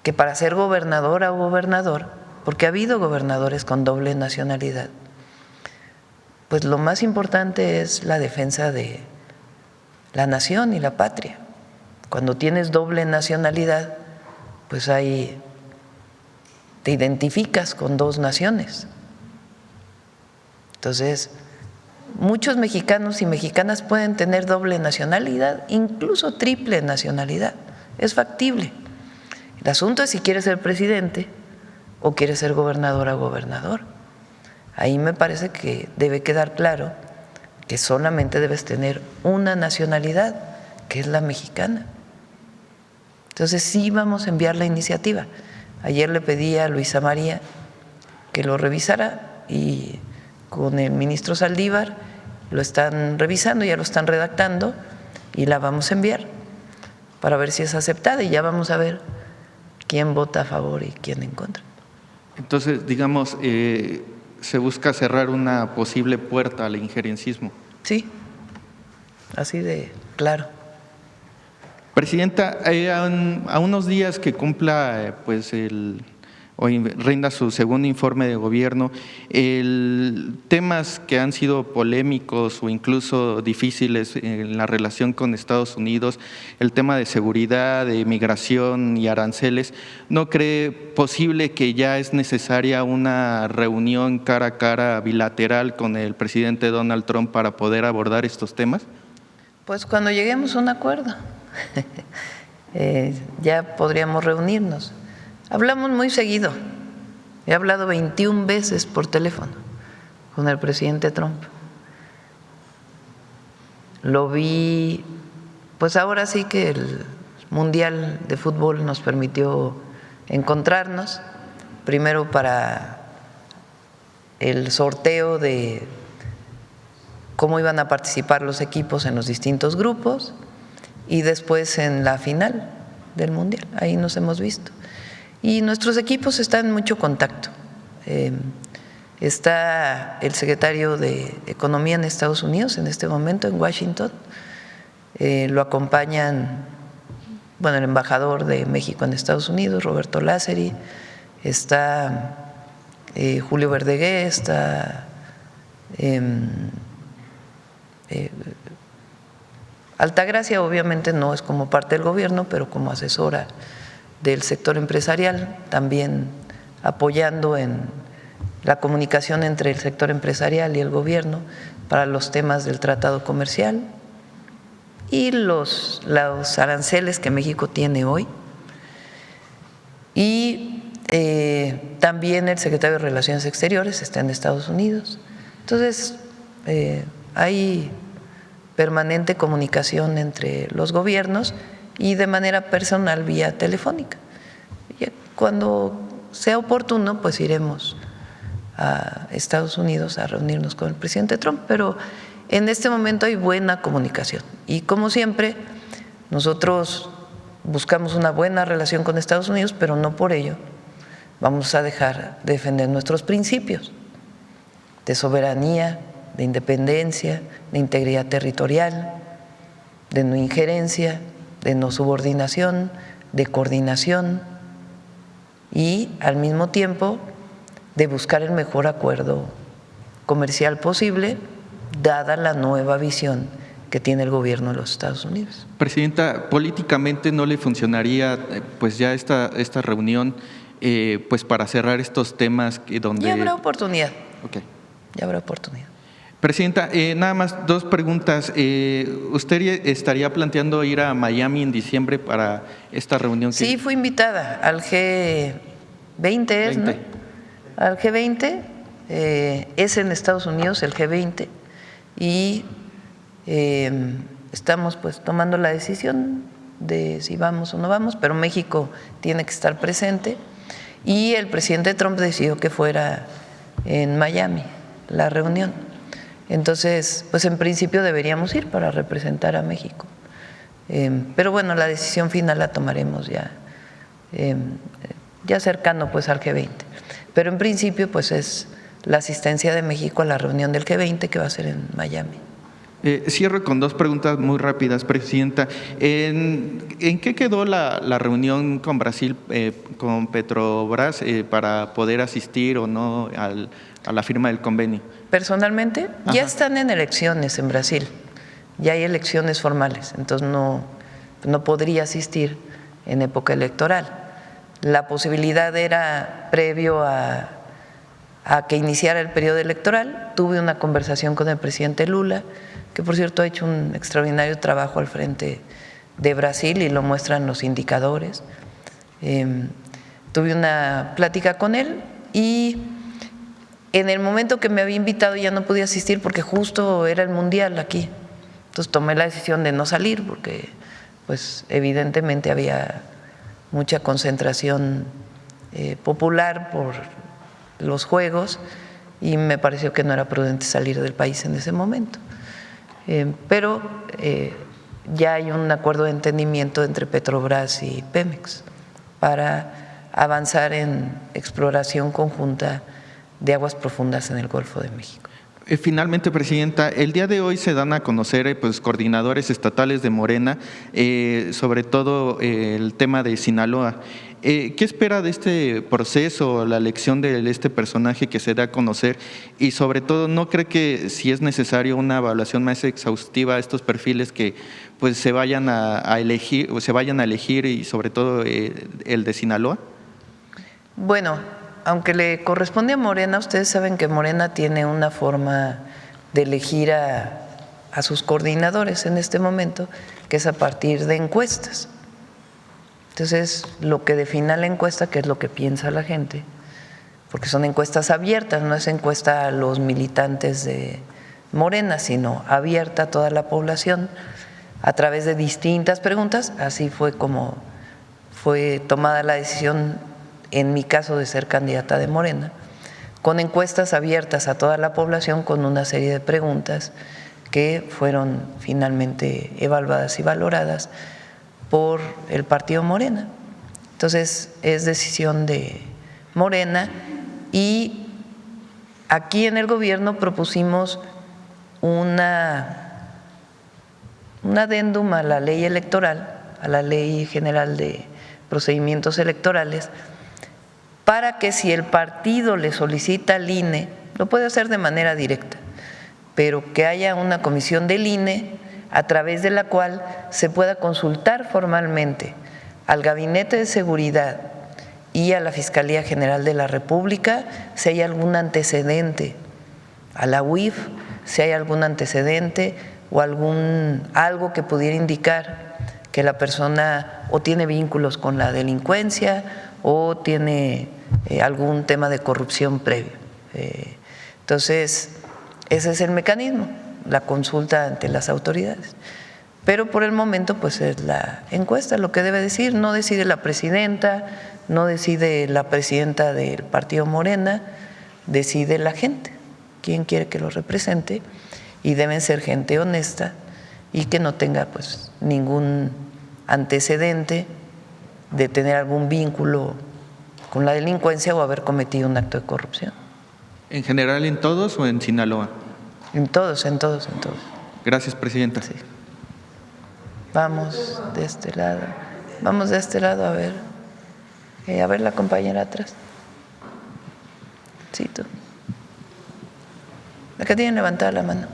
Speaker 1: Que para ser gobernadora o gobernador, porque ha habido gobernadores con doble nacionalidad, pues lo más importante es la defensa de la nación y la patria. Cuando tienes doble nacionalidad, pues ahí te identificas con dos naciones. Entonces, muchos mexicanos y mexicanas pueden tener doble nacionalidad, incluso triple nacionalidad. Es factible. El asunto es si quieres ser presidente o quieres ser gobernadora o gobernador. Ahí me parece que debe quedar claro que solamente debes tener una nacionalidad, que es la mexicana. Entonces sí vamos a enviar la iniciativa. Ayer le pedí a Luisa María que lo revisara y con el ministro Saldívar lo están revisando, ya lo están redactando y la vamos a enviar para ver si es aceptada y ya vamos a ver quién vota a favor y quién en contra.
Speaker 5: Entonces, digamos, se busca cerrar una posible puerta al injerencismo.
Speaker 1: Sí, así de claro.
Speaker 5: Presidenta, a unos días que cumpla hoy rinda su segundo informe de gobierno, temas que han sido polémicos o incluso difíciles en la relación con Estados Unidos, el tema de seguridad, de migración y aranceles, ¿no cree posible que ya es necesaria una reunión cara a cara bilateral con el presidente Donald Trump para poder abordar estos temas?
Speaker 1: Pues cuando lleguemos a un acuerdo, ya podríamos reunirnos. Hablamos muy seguido. He hablado 21 veces por teléfono con el presidente Trump. Lo vi, pues ahora sí que el Mundial de Fútbol nos permitió encontrarnos, primero para el sorteo de cómo iban a participar los equipos en los distintos grupos y después en la final del Mundial. Ahí nos hemos visto. Y nuestros equipos están en mucho contacto. Está el secretario de Economía en Estados Unidos en este momento, en Washington. Lo acompañan, bueno, el embajador de México en Estados Unidos, Roberto Lázari, está Julio Verdegué, está Altagracia, obviamente no es como parte del gobierno, pero como asesora del sector empresarial, también apoyando en la comunicación entre el sector empresarial y el gobierno para los temas del tratado comercial. y los aranceles que México tiene hoy. Y también el secretario de Relaciones Exteriores está en Estados Unidos. Entonces, hay permanente comunicación entre los gobiernos y de manera personal vía telefónica. Y cuando sea oportuno, pues iremos a Estados Unidos a reunirnos con el presidente Trump, pero en este momento hay buena comunicación y, como siempre, nosotros buscamos una buena relación con Estados Unidos, pero no por ello vamos a dejar de defender nuestros principios de soberanía, de independencia, de integridad territorial, de no injerencia, de no subordinación, de coordinación y, al mismo tiempo, de buscar el mejor acuerdo comercial posible, dada la nueva visión que tiene el gobierno de los Estados Unidos.
Speaker 5: Presidenta, políticamente no le funcionaría pues ya esta reunión pues para cerrar estos temas donde…
Speaker 1: Ya habrá oportunidad.
Speaker 5: Okay.
Speaker 1: Ya habrá oportunidad.
Speaker 5: Presidenta, nada más dos preguntas. ¿Usted estaría planteando ir a Miami en diciembre para esta reunión?
Speaker 1: Sí, fui invitada al G20, ¿no? Al G20, es en Estados Unidos el G20 y estamos pues tomando la decisión de si vamos o no vamos, pero México tiene que estar presente y el presidente Trump decidió que fuera en Miami la reunión. Entonces, pues en principio deberíamos ir para representar a México. Pero bueno, la decisión final la tomaremos ya cercano pues al G20. Pero en principio pues es la asistencia de México a la reunión del G20 que va a ser en Miami.
Speaker 5: Cierro con dos preguntas muy rápidas, Presidenta. ¿En qué quedó la reunión con Brasil, con Petrobras, para poder asistir o no a la firma del convenio?
Speaker 1: Personalmente, ya están en elecciones en Brasil, ya hay elecciones formales, entonces no podría asistir en época electoral. La posibilidad era previo a que iniciara el periodo electoral. Tuve una conversación con el presidente Lula, que por cierto ha hecho un extraordinario trabajo al frente de Brasil y lo muestran los indicadores. Tuve una plática con él y en el momento que me había invitado ya no podía asistir porque justo era el Mundial aquí. Entonces tomé la decisión de no salir porque pues evidentemente había mucha concentración popular por los Juegos y me pareció que no era prudente salir del país en ese momento. Pero ya hay un acuerdo de entendimiento entre Petrobras y Pemex para avanzar en exploración conjunta de aguas profundas en el Golfo de México.
Speaker 5: Finalmente, Presidenta, el día de hoy se dan a conocer pues, coordinadores estatales de Morena, sobre todo el tema de Sinaloa. ¿Qué espera de este proceso, la elección de este personaje que se da a conocer? Y sobre todo, ¿no cree que si es necesario una evaluación más exhaustiva a estos perfiles que pues, se vayan a elegir y sobre todo el de Sinaloa?
Speaker 1: Bueno, aunque le corresponde a Morena, ustedes saben que Morena tiene una forma de elegir a sus coordinadores en este momento, que es a partir de encuestas. Entonces, lo que defina la encuesta, que es lo que piensa la gente, porque son encuestas abiertas, no es encuesta a los militantes de Morena, sino abierta a toda la población a través de distintas preguntas. Así fue como fue tomada la decisión en mi caso de ser candidata de Morena, con encuestas abiertas a toda la población con una serie de preguntas que fueron finalmente evaluadas y valoradas por el partido Morena. Entonces es decisión de Morena y aquí en el gobierno propusimos un adendum a la ley electoral, a la Ley General de Procedimientos Electorales, para que si el partido le solicita al INE, lo puede hacer de manera directa, pero que haya una comisión del INE a través de la cual se pueda consultar formalmente al Gabinete de Seguridad y a la Fiscalía General de la República si hay algún antecedente, a la UIF si hay algún antecedente o algo que pudiera indicar que la persona o tiene vínculos con la delincuencia o tiene algún tema de corrupción previo. Entonces, ese es el mecanismo, la consulta ante las autoridades. Pero por el momento, pues es la encuesta lo que debe decir, no decide la presidenta, no decide la presidenta del partido Morena, decide la gente, quién quiere que lo represente, y deben ser gente honesta y que no tenga pues ningún antecedente de tener algún vínculo con la delincuencia o haber cometido un acto de corrupción.
Speaker 5: ¿En general en todos o en Sinaloa?
Speaker 1: En todos, en todos, en todos.
Speaker 5: Gracias, presidenta.
Speaker 1: Sí. Vamos de este lado. Vamos de este lado a ver la compañera atrás. Sí, tú. La que tiene levantada la mano.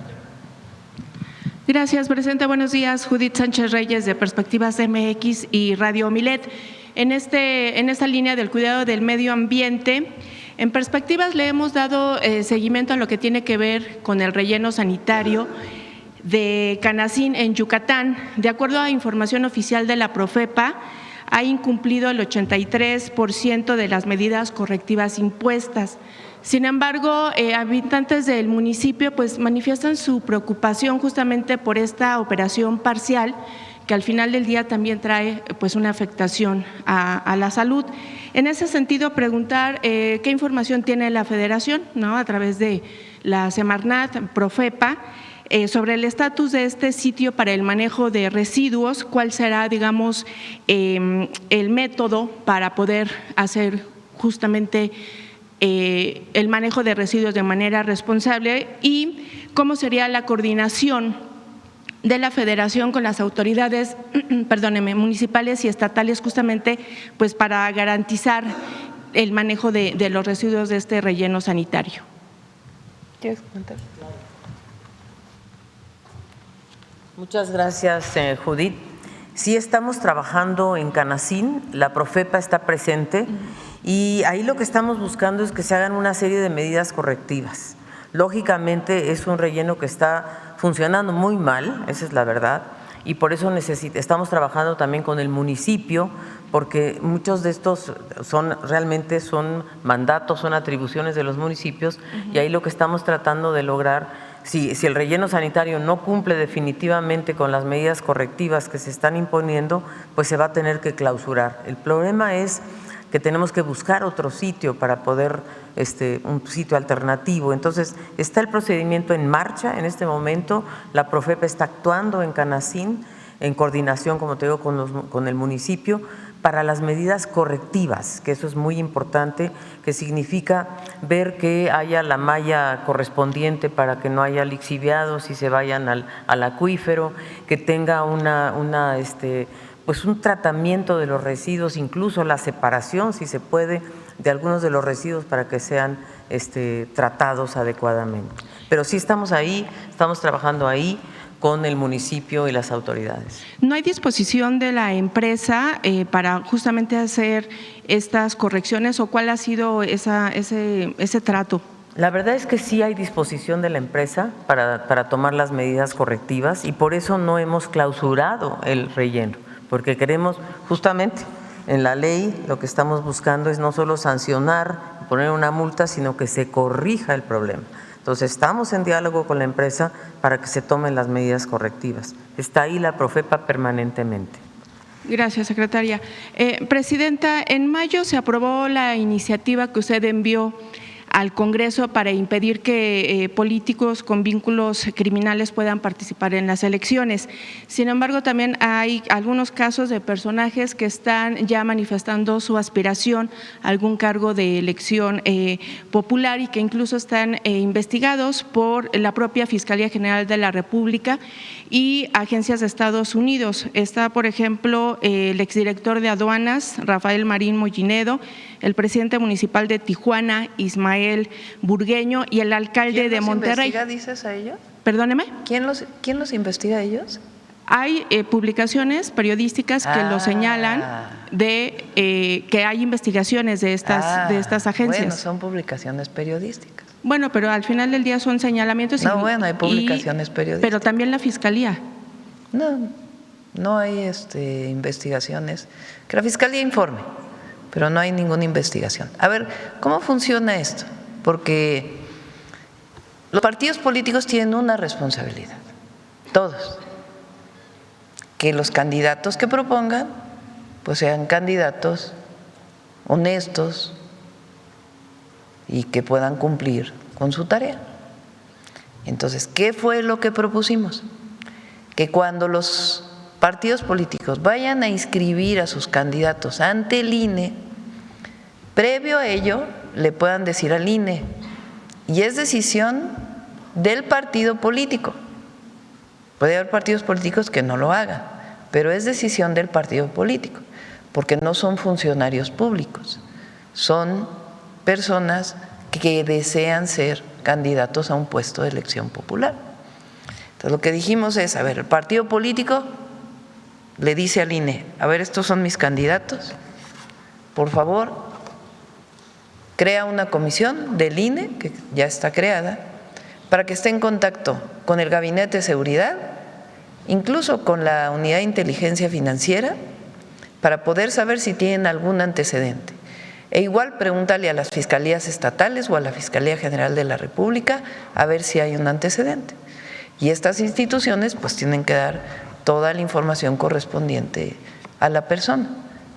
Speaker 6: Gracias, presidenta. Buenos días. Judith Sánchez Reyes, de Perspectivas MX y Radio Milet. En esta línea del cuidado del medio ambiente, en Perspectivas le hemos dado seguimiento a lo que tiene que ver con el relleno sanitario de Canacín en Yucatán. De acuerdo a información oficial de la Profepa, ha incumplido el 83% de las medidas correctivas impuestas. Sin embargo, habitantes del municipio pues manifiestan su preocupación justamente por esta operación parcial, que al final del día también trae pues una afectación a la salud. En ese sentido, preguntar qué información tiene la Federación, ¿no?, a través de la Semarnat, Profepa, sobre el estatus de este sitio para el manejo de residuos, cuál será, digamos, el método para poder hacer justamente el manejo de residuos de manera responsable, y cómo sería la coordinación de la Federación con las autoridades municipales y estatales, justamente pues para garantizar el manejo de los residuos de este relleno sanitario.
Speaker 1: ¿Quieres comentar?
Speaker 3: Muchas gracias, Judith. Sí, estamos trabajando en Canacín, la Profepa está presente y ahí lo que estamos buscando es que se hagan una serie de medidas correctivas. Lógicamente es un relleno que está funcionando muy mal, esa es la verdad, y por eso estamos trabajando también con el municipio, porque muchos de estos realmente son mandatos, son atribuciones de los municipios, y ahí lo que estamos tratando de lograr, si el relleno sanitario no cumple definitivamente con las medidas correctivas que se están imponiendo, pues se va a tener que clausurar. El problema es que tenemos que buscar otro sitio para poder, un sitio alternativo. Entonces, está el procedimiento en marcha en este momento, la Profepa está actuando en Canacín, en coordinación, como te digo, con el municipio, para las medidas correctivas, que eso es muy importante, que significa ver que haya la malla correspondiente para que no haya lixiviados y se vayan al acuífero, que tenga pues un tratamiento de los residuos, incluso la separación, si se puede, de algunos de los residuos para que sean tratados adecuadamente. Pero sí estamos ahí, estamos trabajando ahí con el municipio y las autoridades.
Speaker 6: ¿No hay disposición de la empresa para justamente hacer estas correcciones, o cuál ha sido ese trato?
Speaker 3: La verdad es que sí hay disposición de la empresa para tomar las medidas correctivas, y por eso no hemos clausurado el relleno, porque queremos justamente en la ley, lo que estamos buscando es no solo sancionar, poner una multa, sino que se corrija el problema. Entonces, estamos en diálogo con la empresa para que se tomen las medidas correctivas. Está ahí la Profepa permanentemente.
Speaker 6: Gracias, secretaria. Presidenta, en mayo se aprobó la iniciativa que usted envió al Congreso para impedir que políticos con vínculos criminales puedan participar en las elecciones. Sin embargo, también hay algunos casos de personajes que están ya manifestando su aspiración a algún cargo de elección popular, y que incluso están investigados por la propia Fiscalía General de la República y agencias de Estados Unidos. Está, por ejemplo, el exdirector de Aduanas, Rafael Marín Mollinedo, el presidente municipal de Tijuana, Ismael Burgueño, y el alcalde de Monterrey.
Speaker 1: ¿Quién los investiga, dices, a ellos?
Speaker 6: Perdóneme.
Speaker 1: ¿Quién los investiga a ellos?
Speaker 6: Hay publicaciones periodísticas que lo señalan de que hay investigaciones de estas agencias.
Speaker 1: Bueno, son publicaciones periodísticas.
Speaker 6: Bueno, pero al final del día son señalamientos.
Speaker 1: No, bueno, hay publicaciones periodísticas.
Speaker 6: Pero también la Fiscalía.
Speaker 1: No hay investigaciones. Que la Fiscalía informe, pero no hay ninguna investigación. A ver, ¿cómo funciona esto? Porque los partidos políticos tienen una responsabilidad, todos, que los candidatos que propongan pues sean candidatos honestos y que puedan cumplir con su tarea. Entonces, ¿qué fue lo que propusimos? Que cuando los partidos políticos vayan a inscribir a sus candidatos ante el INE, previo a ello le puedan decir al INE, y es decisión del partido político. Puede haber partidos políticos que no lo hagan, pero es decisión del partido político, porque no son funcionarios públicos, son personas que desean ser candidatos a un puesto de elección popular. Entonces lo que dijimos es, a ver, el partido político le dice al INE, a ver, estos son mis candidatos, por favor, crea una comisión del INE, que ya está creada, para que esté en contacto con el Gabinete de Seguridad, incluso con la Unidad de Inteligencia Financiera, para poder saber si tienen algún antecedente. E igual pregúntale a las fiscalías estatales o a la Fiscalía General de la República a ver si hay un antecedente. Y estas instituciones pues tienen que dar toda la información correspondiente a la persona.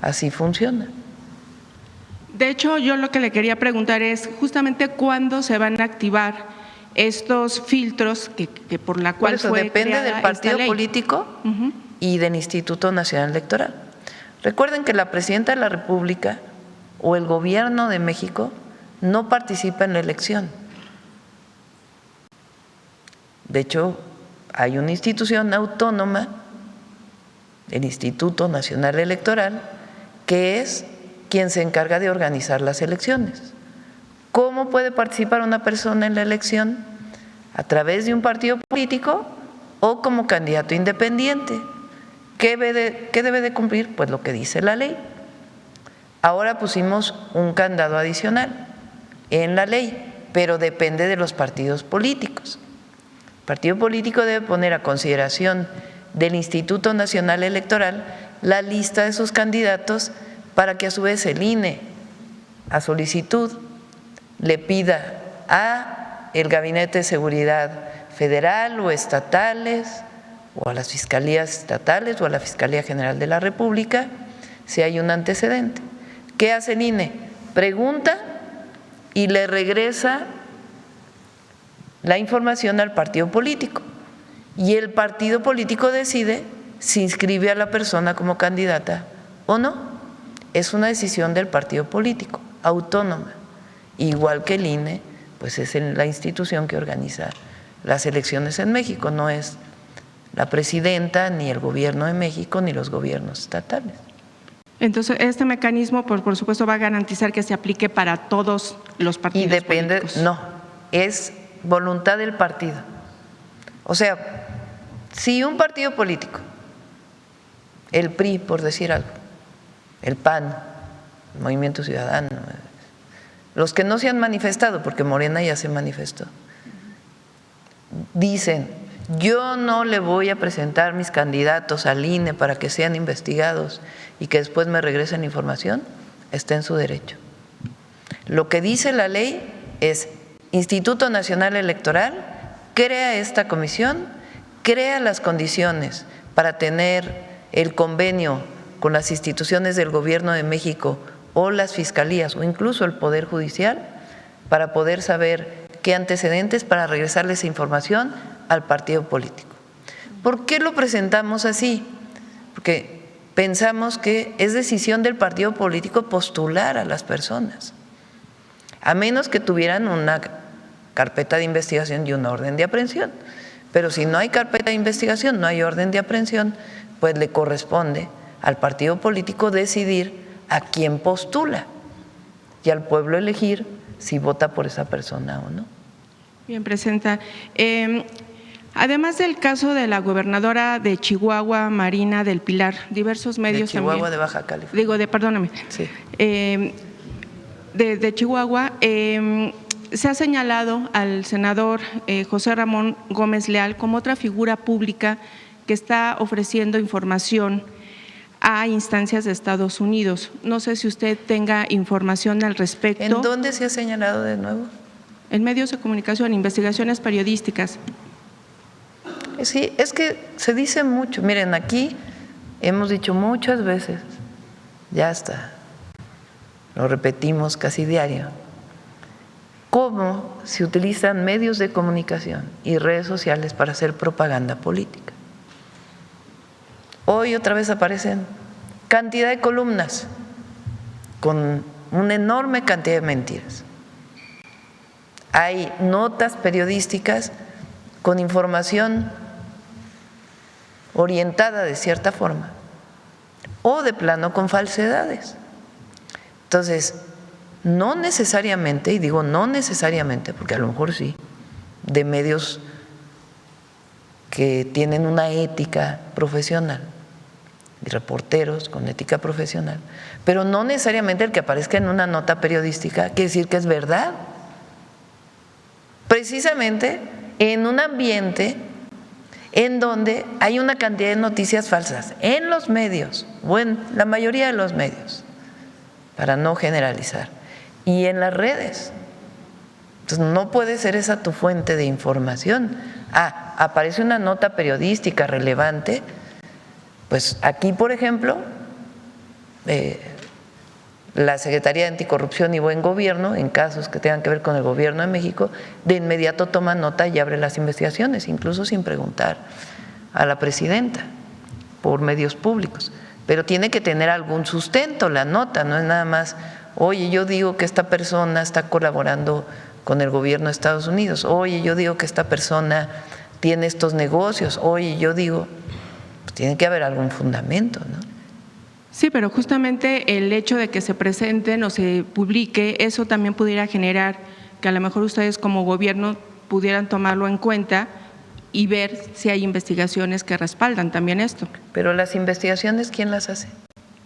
Speaker 1: Así funciona.
Speaker 6: De hecho, yo lo que le quería preguntar es justamente cuándo se van a activar estos filtros que por la cual
Speaker 1: por eso,
Speaker 6: fue
Speaker 1: depende
Speaker 6: creada
Speaker 1: del partido
Speaker 6: esta ley
Speaker 1: político y del Instituto Nacional Electoral. Recuerden que la Presidenta de la República o el Gobierno de México no participa en la elección. De hecho, hay una institución autónoma, el Instituto Nacional Electoral, que es quien se encarga de organizar las elecciones. ¿Cómo puede participar una persona en la elección? A través de un partido político o como candidato independiente. ¿Qué debe de cumplir? Pues lo que dice la ley. Ahora pusimos un candado adicional en la ley, pero depende de los partidos políticos. El partido político debe poner a consideración del Instituto Nacional Electoral la lista de sus candidatos para que a su vez el INE, a solicitud, le pida a el Gabinete de Seguridad Federal o estatales, o a las fiscalías estatales o a la Fiscalía General de la República, si hay un antecedente. ¿Qué hace el INE? Pregunta y le regresa la información al partido político. Y el partido político decide si inscribe a la persona como candidata o no. Es una decisión del partido político, autónoma. Igual que el INE, pues es la institución que organiza las elecciones en México, no es la presidenta, ni el Gobierno de México, ni los gobiernos estatales.
Speaker 6: Entonces, este mecanismo, por supuesto, va a garantizar que se aplique para todos los partidos
Speaker 1: políticos. Y depende,
Speaker 6: políticos.
Speaker 1: no, es voluntad del partido. O sea, si un partido político, el PRI, por decir algo, el PAN, el Movimiento Ciudadano, los que no se han manifestado, porque Morena ya se manifestó, dicen, yo no le voy a presentar mis candidatos al INE para que sean investigados y que después me regresen la información, está en su derecho. Lo que dice la ley es, Instituto Nacional Electoral crea esta comisión, crea las condiciones para tener el convenio con las instituciones del Gobierno de México o las fiscalías o incluso el Poder Judicial para poder saber qué antecedentes para regresarle esa información al partido político. ¿Por qué lo presentamos así? Porque pensamos que es decisión del partido político postular a las personas, a menos que tuvieran una carpeta de investigación y una orden de aprehensión. Pero si no hay carpeta de investigación, no hay orden de aprehensión, pues le corresponde al partido político decidir a quién postula y al pueblo elegir si vota por esa persona o no.
Speaker 6: Bien, Presidenta. Además del caso de la gobernadora de Chihuahua, Marina del Pilar, diversos medios
Speaker 1: de Chihuahua,
Speaker 6: también.
Speaker 1: de Baja California.
Speaker 6: Perdóname.
Speaker 1: Sí.
Speaker 6: De Chihuahua, se ha señalado al senador José Ramón Gómez Leal como otra figura pública que está ofreciendo información a instancias de Estados Unidos. No sé si usted tenga información al respecto.
Speaker 1: ¿En dónde se ha señalado de nuevo?
Speaker 6: En medios de comunicación, investigaciones periodísticas.
Speaker 1: Sí, es que se dice mucho. Miren, aquí hemos dicho muchas veces, ya está, lo repetimos casi diario, cómo se utilizan medios de comunicación y redes sociales para hacer propaganda política. Hoy otra vez aparecen cantidad de columnas con una enorme cantidad de mentiras. Hay notas periodísticas con información orientada de cierta forma o de plano con falsedades. Entonces, no necesariamente, y digo no necesariamente, porque a lo mejor sí, de medios que tienen una ética profesional, y reporteros con ética profesional, pero no necesariamente el que aparezca en una nota periodística quiere decir que es verdad. Precisamente en un ambiente en donde hay una cantidad de noticias falsas en los medios, o en la mayoría de los medios, para no generalizar, y en las redes. Entonces no puede ser esa tu fuente de información. Aparece una nota periodística relevante. Pues aquí, por ejemplo, la Secretaría de Anticorrupción y Buen Gobierno, en casos que tengan que ver con el Gobierno de México, de inmediato toma nota y abre las investigaciones, incluso sin preguntar a la presidenta, por medios públicos. Pero tiene que tener algún sustento la nota, no es nada más, oye, yo digo que esta persona está colaborando con el Gobierno de Estados Unidos, oye, yo digo que esta persona tiene estos negocios, oye, yo digo… Tiene que haber algún fundamento, ¿no?
Speaker 6: Sí, pero justamente el hecho de que se presenten o se publique, eso también pudiera generar que a lo mejor ustedes como gobierno pudieran tomarlo en cuenta y ver si hay investigaciones que respaldan también esto.
Speaker 1: Pero las investigaciones, ¿quién las hace?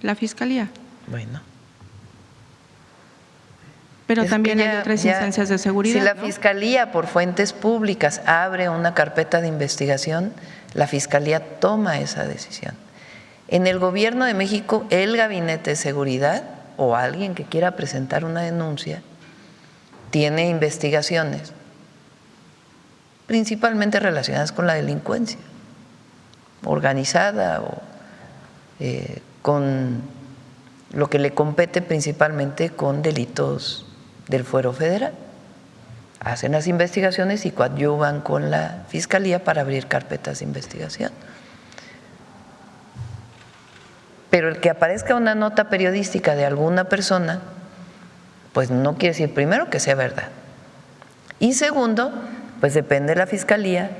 Speaker 6: La Fiscalía.
Speaker 1: Bueno.
Speaker 6: Pero
Speaker 1: Es
Speaker 6: también
Speaker 1: que
Speaker 6: hay otras instancias de seguridad.
Speaker 1: Si la
Speaker 6: ¿no?
Speaker 1: Fiscalía por fuentes públicas abre una carpeta de investigación, la Fiscalía toma esa decisión. En el Gobierno de México, el Gabinete de Seguridad o alguien que quiera presentar una denuncia tiene investigaciones principalmente relacionadas con la delincuencia organizada o con lo que le compete principalmente con delitos del fuero federal. Hacen las investigaciones y coadyuvan con la Fiscalía para abrir carpetas de investigación. Pero el que aparezca una nota periodística de alguna persona, pues no quiere decir, primero, que sea verdad. Y segundo, pues depende de la Fiscalía,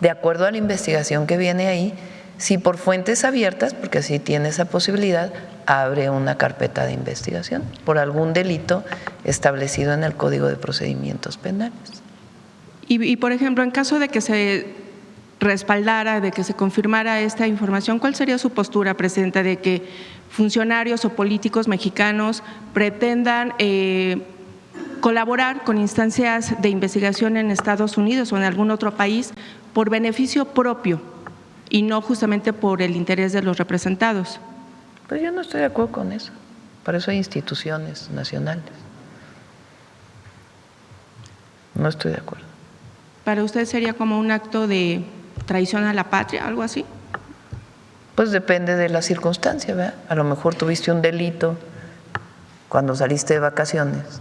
Speaker 1: de acuerdo a la investigación que viene ahí, si por fuentes abiertas, porque así tiene esa posibilidad, abre una carpeta de investigación por algún delito establecido en el Código de Procedimientos Penales.
Speaker 6: Y por ejemplo, en caso de que se respaldara, de que se confirmara esta información, ¿cuál sería su postura, Presidenta, de que funcionarios o políticos mexicanos pretendan colaborar con instancias de investigación en Estados Unidos o en algún otro país por beneficio propio y no justamente por el interés de los representados?
Speaker 1: Pues yo no estoy de acuerdo con eso. Para eso hay instituciones nacionales. No estoy de acuerdo.
Speaker 6: ¿Para usted sería como un acto de traición a la patria, algo así?
Speaker 1: Pues depende de la circunstancia, ¿verdad? A lo mejor tuviste un delito cuando saliste de vacaciones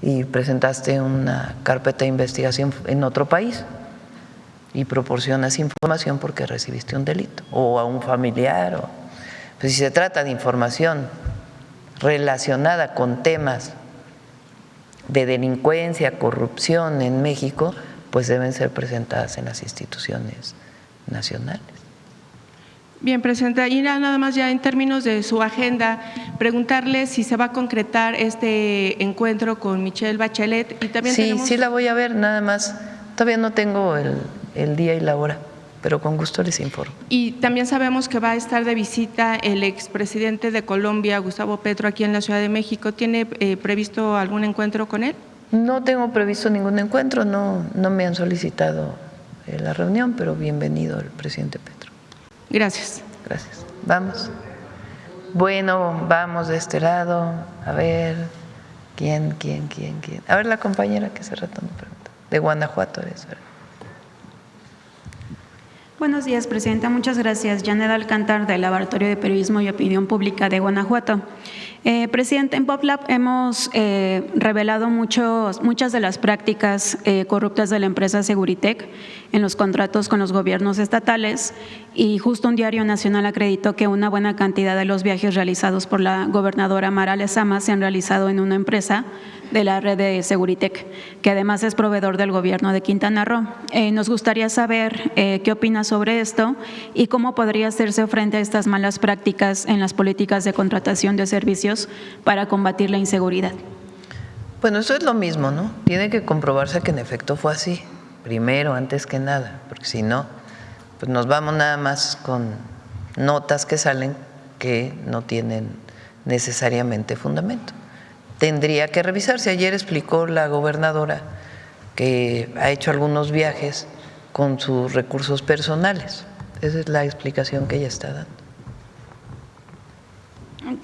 Speaker 1: y presentaste una carpeta de investigación en otro país y proporcionas información porque recibiste un delito, o a un familiar, o pues si se trata de información relacionada con temas de delincuencia, corrupción en México, pues deben ser presentadas en las instituciones nacionales.
Speaker 6: Bien, Presidenta, y nada más ya en términos de su agenda, preguntarle si se va a concretar este encuentro con Michelle Bachelet y también
Speaker 1: Sí la voy a ver, nada más. Todavía no tengo el día y la hora, pero con gusto les informo.
Speaker 6: Y también sabemos que va a estar de visita el expresidente de Colombia, Gustavo Petro, aquí en la Ciudad de México. ¿Tiene previsto algún encuentro con él?
Speaker 1: No tengo previsto ningún encuentro, no me han solicitado la reunión, pero bienvenido el presidente Petro.
Speaker 6: Gracias.
Speaker 1: Gracias. Vamos. Bueno, vamos de este lado. A ver, ¿quién? A ver, la compañera que hace rato me preguntó. De Guanajuato eres, ¿verdad?
Speaker 7: Buenos días, presidenta. Muchas gracias. Janet Alcántar, del Laboratorio de Periodismo y Opinión Pública de Guanajuato. Presidente, en PopLab hemos revelado muchas de las prácticas corruptas de la empresa Seguritech en los contratos con los gobiernos estatales, y justo un diario nacional acreditó que una buena cantidad de los viajes realizados por la gobernadora Mara Lezama se han realizado en una empresa de la red de Seguritech, que además es proveedor del gobierno de Quintana Roo. Nos gustaría saber qué opina sobre esto y cómo podría hacerse frente a estas malas prácticas en las políticas de contratación de servicios para combatir la inseguridad.
Speaker 1: Bueno, eso es lo mismo, ¿no? Tiene que comprobarse que en efecto fue así, primero, antes que nada, porque si no, pues nos vamos nada más con notas que salen que no tienen necesariamente fundamento. Tendría que revisarse. Ayer explicó la gobernadora que ha hecho algunos viajes con sus recursos personales. Esa es la explicación que ella está dando.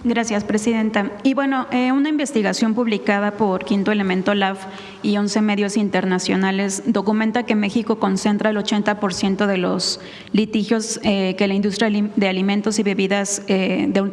Speaker 7: Gracias, presidenta. Y bueno, una investigación publicada por Quinto Elemento Lab y 11 medios internacionales documenta que México concentra el 80% de los litigios que la industria de alimentos y bebidas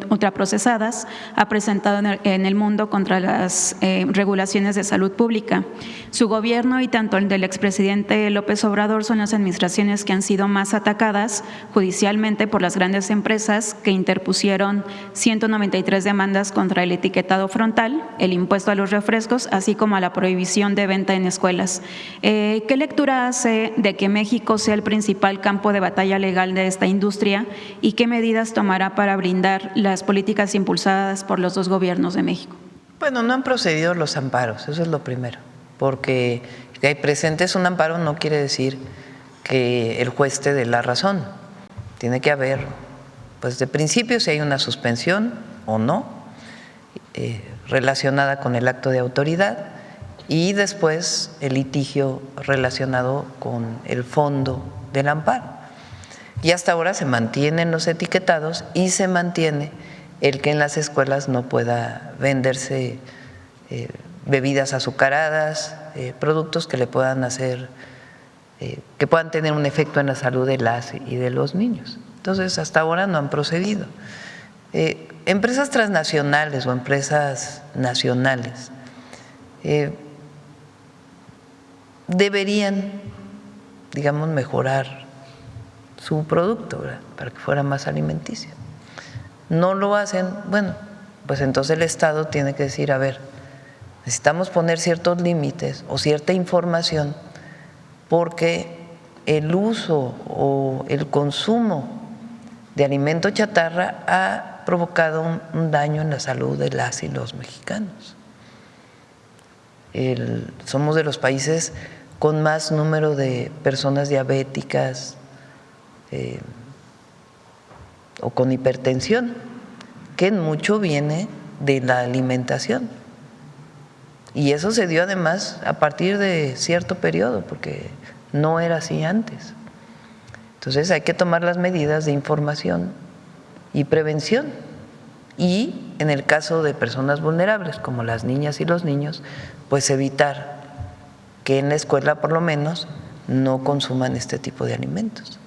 Speaker 7: ultraprocesadas ha presentado en el mundo contra las regulaciones de salud pública. Su gobierno y tanto el del expresidente López Obrador son las administraciones que han sido más atacadas judicialmente por las grandes empresas que interpusieron 193 demandas contra el etiquetado frontal, el impuesto a los refrescos, así como a la prohibición de venta en escuelas. ¿Qué lectura hace de que México sea el principal campo de batalla legal de esta industria y qué medidas tomará para brindar las políticas impulsadas por los dos gobiernos de México?
Speaker 1: Bueno, no han procedido los amparos, eso es lo primero, porque que hay presentes un amparo no quiere decir que el juez te dé la razón. Tiene que haber, pues de principio, si hay una suspensión o no relacionada con el acto de autoridad, y después el litigio relacionado con el fondo del amparo. Y hasta ahora se mantienen los etiquetados y se mantiene el que en las escuelas no pueda venderse bebidas azucaradas, productos que le puedan hacer, que puedan tener un efecto en la salud de las y de los niños. Entonces, hasta ahora no han procedido. Empresas transnacionales o empresas nacionales deberían, digamos, mejorar su producto, ¿verdad?, para que fuera más alimenticio. No lo hacen, bueno, pues entonces el Estado tiene que decir, a ver, necesitamos poner ciertos límites o cierta información porque el uso o el consumo de alimento chatarra ha provocado un daño en la salud de las y los mexicanos. Somos de los países con más número de personas diabéticas o con hipertensión, que en mucho viene de la alimentación. Y eso se dio además a partir de cierto periodo, porque no era así antes. Entonces hay que tomar las medidas de información y prevención. Y en el caso de personas vulnerables, como las niñas y los niños, pues evitar que en la escuela por lo menos no consuman este tipo de alimentos.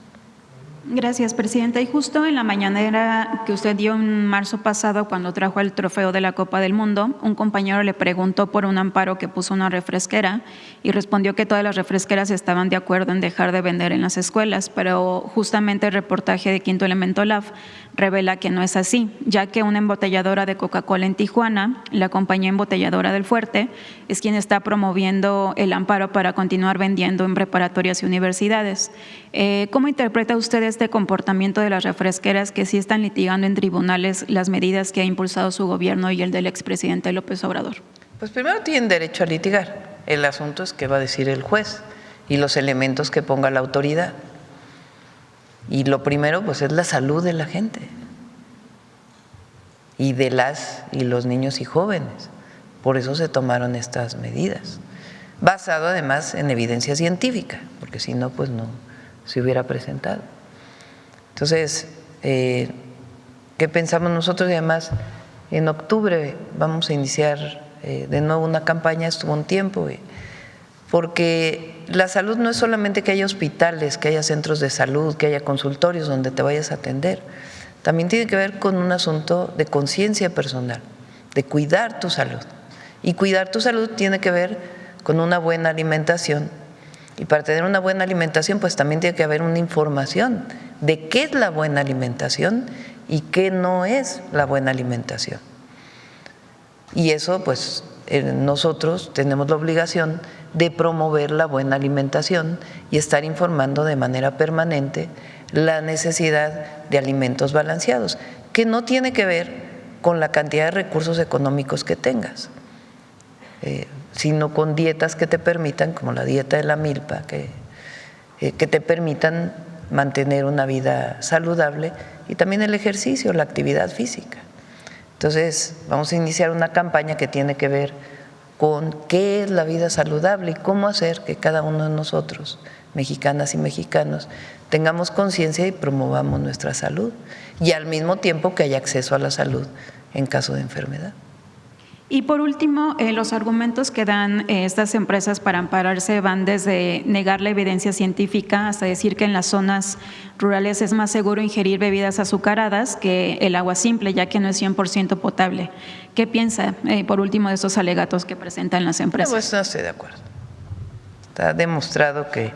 Speaker 7: Gracias, presidenta. Y justo en la mañanera que usted dio en marzo pasado, cuando trajo el trofeo de la Copa del Mundo, un compañero le preguntó por un amparo que puso una refresquera y respondió que todas las refresqueras estaban de acuerdo en dejar de vender en las escuelas, pero justamente el reportaje de Quinto Elemento Lab revela que no es así, ya que una embotelladora de Coca-Cola en Tijuana, la compañía embotelladora del Fuerte, es quien está promoviendo el amparo para continuar vendiendo en preparatorias y universidades. ¿Cómo interpreta usted este comportamiento de las refresqueras que sí están litigando en tribunales las medidas que ha impulsado su gobierno y el del expresidente López Obrador?
Speaker 1: Pues primero tienen derecho a litigar. El asunto es qué va a decir el juez y los elementos que ponga la autoridad. Y lo primero, pues, es la salud de la gente y de las y los niños y jóvenes. Por eso se tomaron estas medidas. basado además en evidencia científica, porque si no, pues no se hubiera presentado. Entonces, ¿qué pensamos nosotros? Y además, en octubre vamos a iniciar de nuevo una campaña, estuvo un tiempo, porque la salud no es solamente que haya hospitales, que haya centros de salud, que haya consultorios donde te vayas a atender, también tiene que ver con un asunto de conciencia personal, de cuidar tu salud. Y cuidar tu salud tiene que ver con una buena alimentación. Y para tener una buena alimentación, pues también tiene que haber una información de qué es la buena alimentación y qué no es la buena alimentación. Y eso, pues, nosotros tenemos la obligación de promover la buena alimentación y estar informando de manera permanente la necesidad de alimentos balanceados, que no tiene que ver con la cantidad de recursos económicos que tengas, sino con dietas que te permitan, como la dieta de la milpa, que te permitan mantener una vida saludable, y también el ejercicio, la actividad física. Entonces, vamos a iniciar una campaña que tiene que ver con qué es la vida saludable y cómo hacer que cada uno de nosotros, mexicanas y mexicanos, tengamos conciencia y promovamos nuestra salud, y al mismo tiempo que haya acceso a la salud en caso de enfermedad.
Speaker 7: Y por último, los argumentos que dan estas empresas para ampararse van desde negar la evidencia científica hasta decir que en las zonas rurales es más seguro ingerir bebidas azucaradas que el agua simple, ya que no es 100% potable. ¿Qué piensa, por último, de estos alegatos que presentan las empresas?
Speaker 1: Pues no estoy de acuerdo. Está demostrado que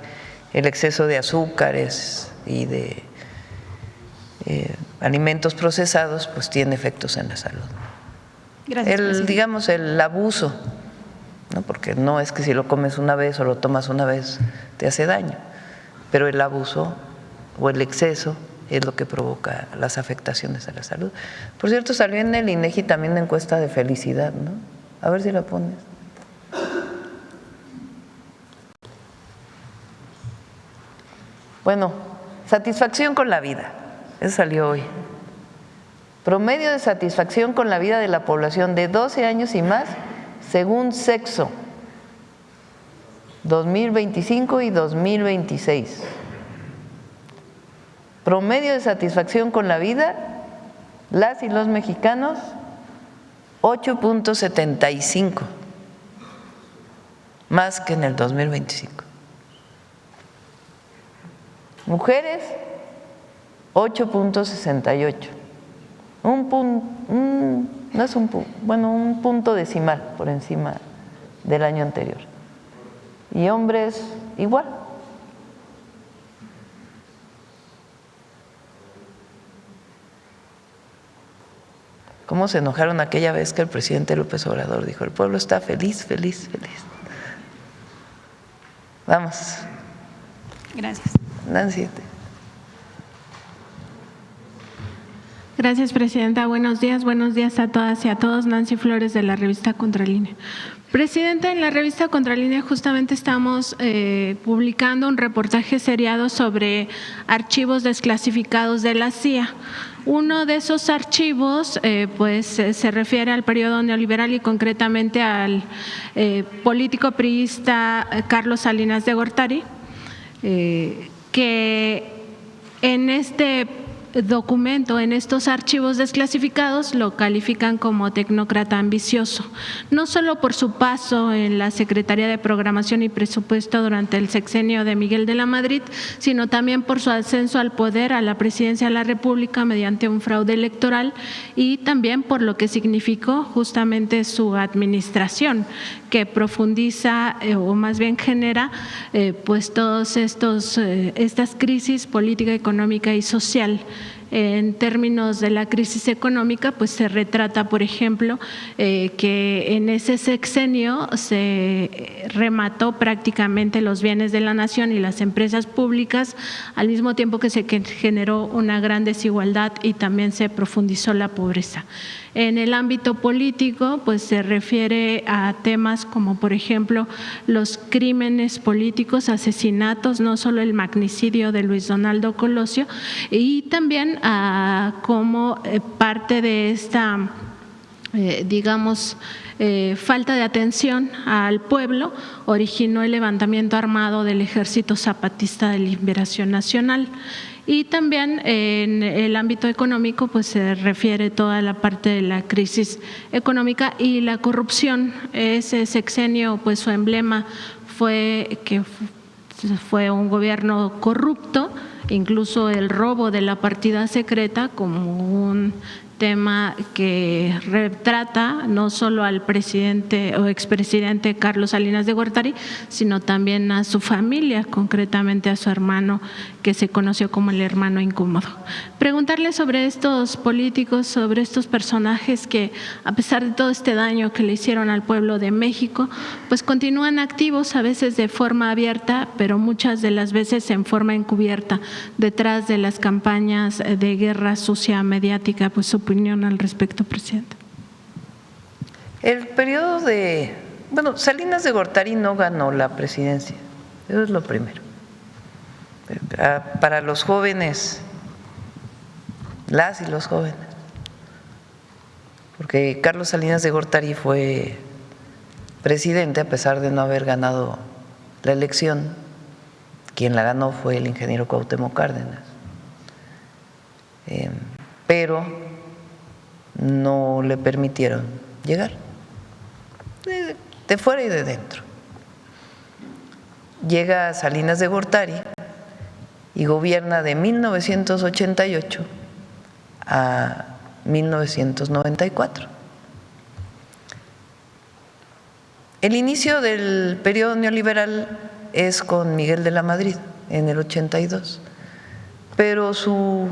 Speaker 1: el exceso de azúcares y de alimentos procesados pues tiene efectos en la salud.
Speaker 7: Gracias,
Speaker 1: digamos, el abuso, ¿no? Porque no es que si lo comes una vez o lo tomas una vez te hace daño, pero el abuso o el exceso es lo que provoca las afectaciones a la salud. Por cierto, salió en el INEGI también una encuesta de felicidad, ¿no? A ver si la pones. Bueno, satisfacción con la vida, eso salió hoy. Promedio de satisfacción con la vida de la población de 12 años y más, según sexo, 2025 y 2026. Promedio de satisfacción con la vida, las y los mexicanos, 8.75, más que en el 2025. Mujeres, 8.68. Un punto decimal por encima del año anterior. Y hombres igual. ¿Cómo se enojaron aquella vez que el presidente López Obrador dijo: el pueblo está feliz, feliz, feliz? Vamos.
Speaker 7: Gracias.
Speaker 1: Nancy.
Speaker 6: Gracias, presidenta. Buenos días a todas y a todos. Nancy Flores, de la revista Contralínea. Presidenta, en la revista Contralínea justamente estamos publicando un reportaje seriado sobre archivos desclasificados de la CIA. Uno de esos archivos se refiere al periodo neoliberal y concretamente al político priista Carlos Salinas de Gortari, que en este documento, en estos archivos desclasificados, lo califican como tecnócrata ambicioso, no solo por su paso en la Secretaría de Programación y Presupuesto durante el sexenio de Miguel de la Madrid, sino también por su ascenso al poder, a la presidencia de la República mediante un fraude electoral, y también por lo que significó justamente su administración, que profundiza o más bien genera pues todos estas crisis política, económica y social. En términos de la crisis económica, pues se retrata, por ejemplo, que en ese sexenio se remató prácticamente los bienes de la nación y las empresas públicas, al mismo tiempo que se generó una gran desigualdad y también se profundizó la pobreza. En el ámbito político, pues se refiere a temas como, por ejemplo, los crímenes políticos, asesinatos, no solo el magnicidio de Luis Donaldo Colosio, y también a cómo parte de esta falta de atención al pueblo, originó el levantamiento armado del Ejército Zapatista de Liberación Nacional. Y también en el ámbito económico, pues se refiere toda la parte de la crisis económica y la corrupción. Ese sexenio, pues su emblema fue que fue un gobierno corrupto, incluso el robo de la partida secreta como un tema que retrata no solo al presidente o expresidente Carlos Salinas de Gortari, sino también a su familia, concretamente a su hermano, que se conoció como el hermano incómodo. Preguntarle sobre estos políticos, sobre estos personajes que, a pesar de todo este daño que le hicieron al pueblo de México, pues continúan activos, a veces de forma abierta, pero muchas de las veces en forma encubierta, detrás de las campañas de guerra sucia mediática. Pues su opinión al respecto, presidente.
Speaker 1: El periodo Salinas de Gortari no ganó la presidencia, eso es lo primero. Para los jóvenes, las y los jóvenes, porque Carlos Salinas de Gortari fue presidente a pesar de no haber ganado la elección. Quien la ganó fue el ingeniero Cuauhtémoc Cárdenas, pero no le permitieron llegar, de fuera y de dentro. Llega Salinas de Gortari y gobierna de 1988 a 1994. El inicio del periodo neoliberal es con Miguel de la Madrid en el 82, pero su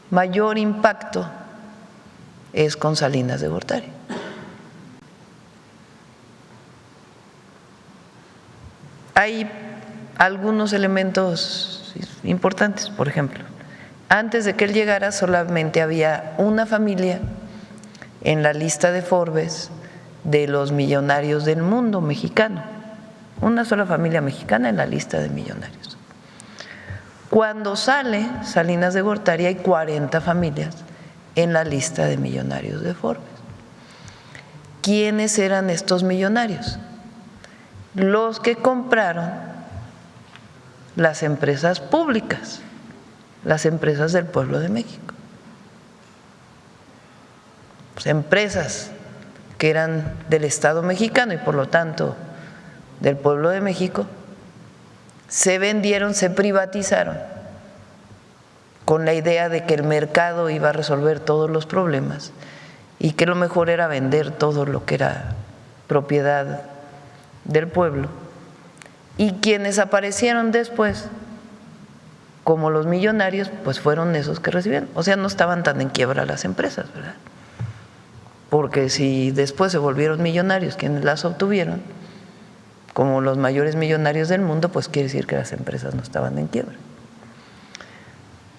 Speaker 1: mayor impacto es con Salinas de Gortari. Hay algunos elementos importantes, por ejemplo, antes de que él llegara solamente había una familia en la lista de Forbes de los millonarios del mundo mexicano, una sola familia mexicana en la lista de millonarios. Cuando sale Salinas de Gortari hay 40 familias en la lista de millonarios de Forbes. ¿Quiénes eran estos millonarios? Los que compraron las empresas públicas, las empresas del pueblo de México. Pues empresas que eran del Estado mexicano y por lo tanto del pueblo de México, se vendieron, se privatizaron con la idea de que el mercado iba a resolver todos los problemas y que lo mejor era vender todo lo que era propiedad del pueblo. Y quienes aparecieron después como los millonarios, pues fueron esos que recibieron. O sea, no estaban tan en quiebra las empresas, ¿verdad? Porque si después se volvieron millonarios quienes las obtuvieron, como los mayores millonarios del mundo, pues quiere decir que las empresas no estaban en quiebra.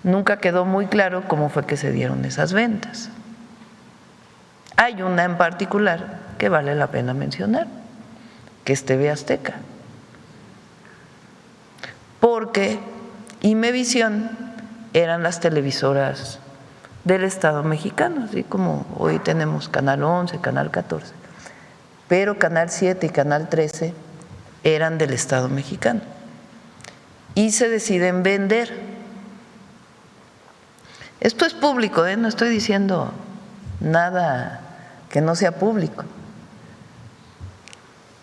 Speaker 1: Nunca quedó muy claro cómo fue que se dieron esas ventas. Hay una en particular que vale la pena mencionar, que es TV Azteca, porque Imevisión eran las televisoras del Estado mexicano, así como hoy tenemos Canal 11, Canal 14, pero Canal 7 y Canal 13 eran del Estado mexicano y se deciden vender. Esto es público, no estoy diciendo nada que no sea público.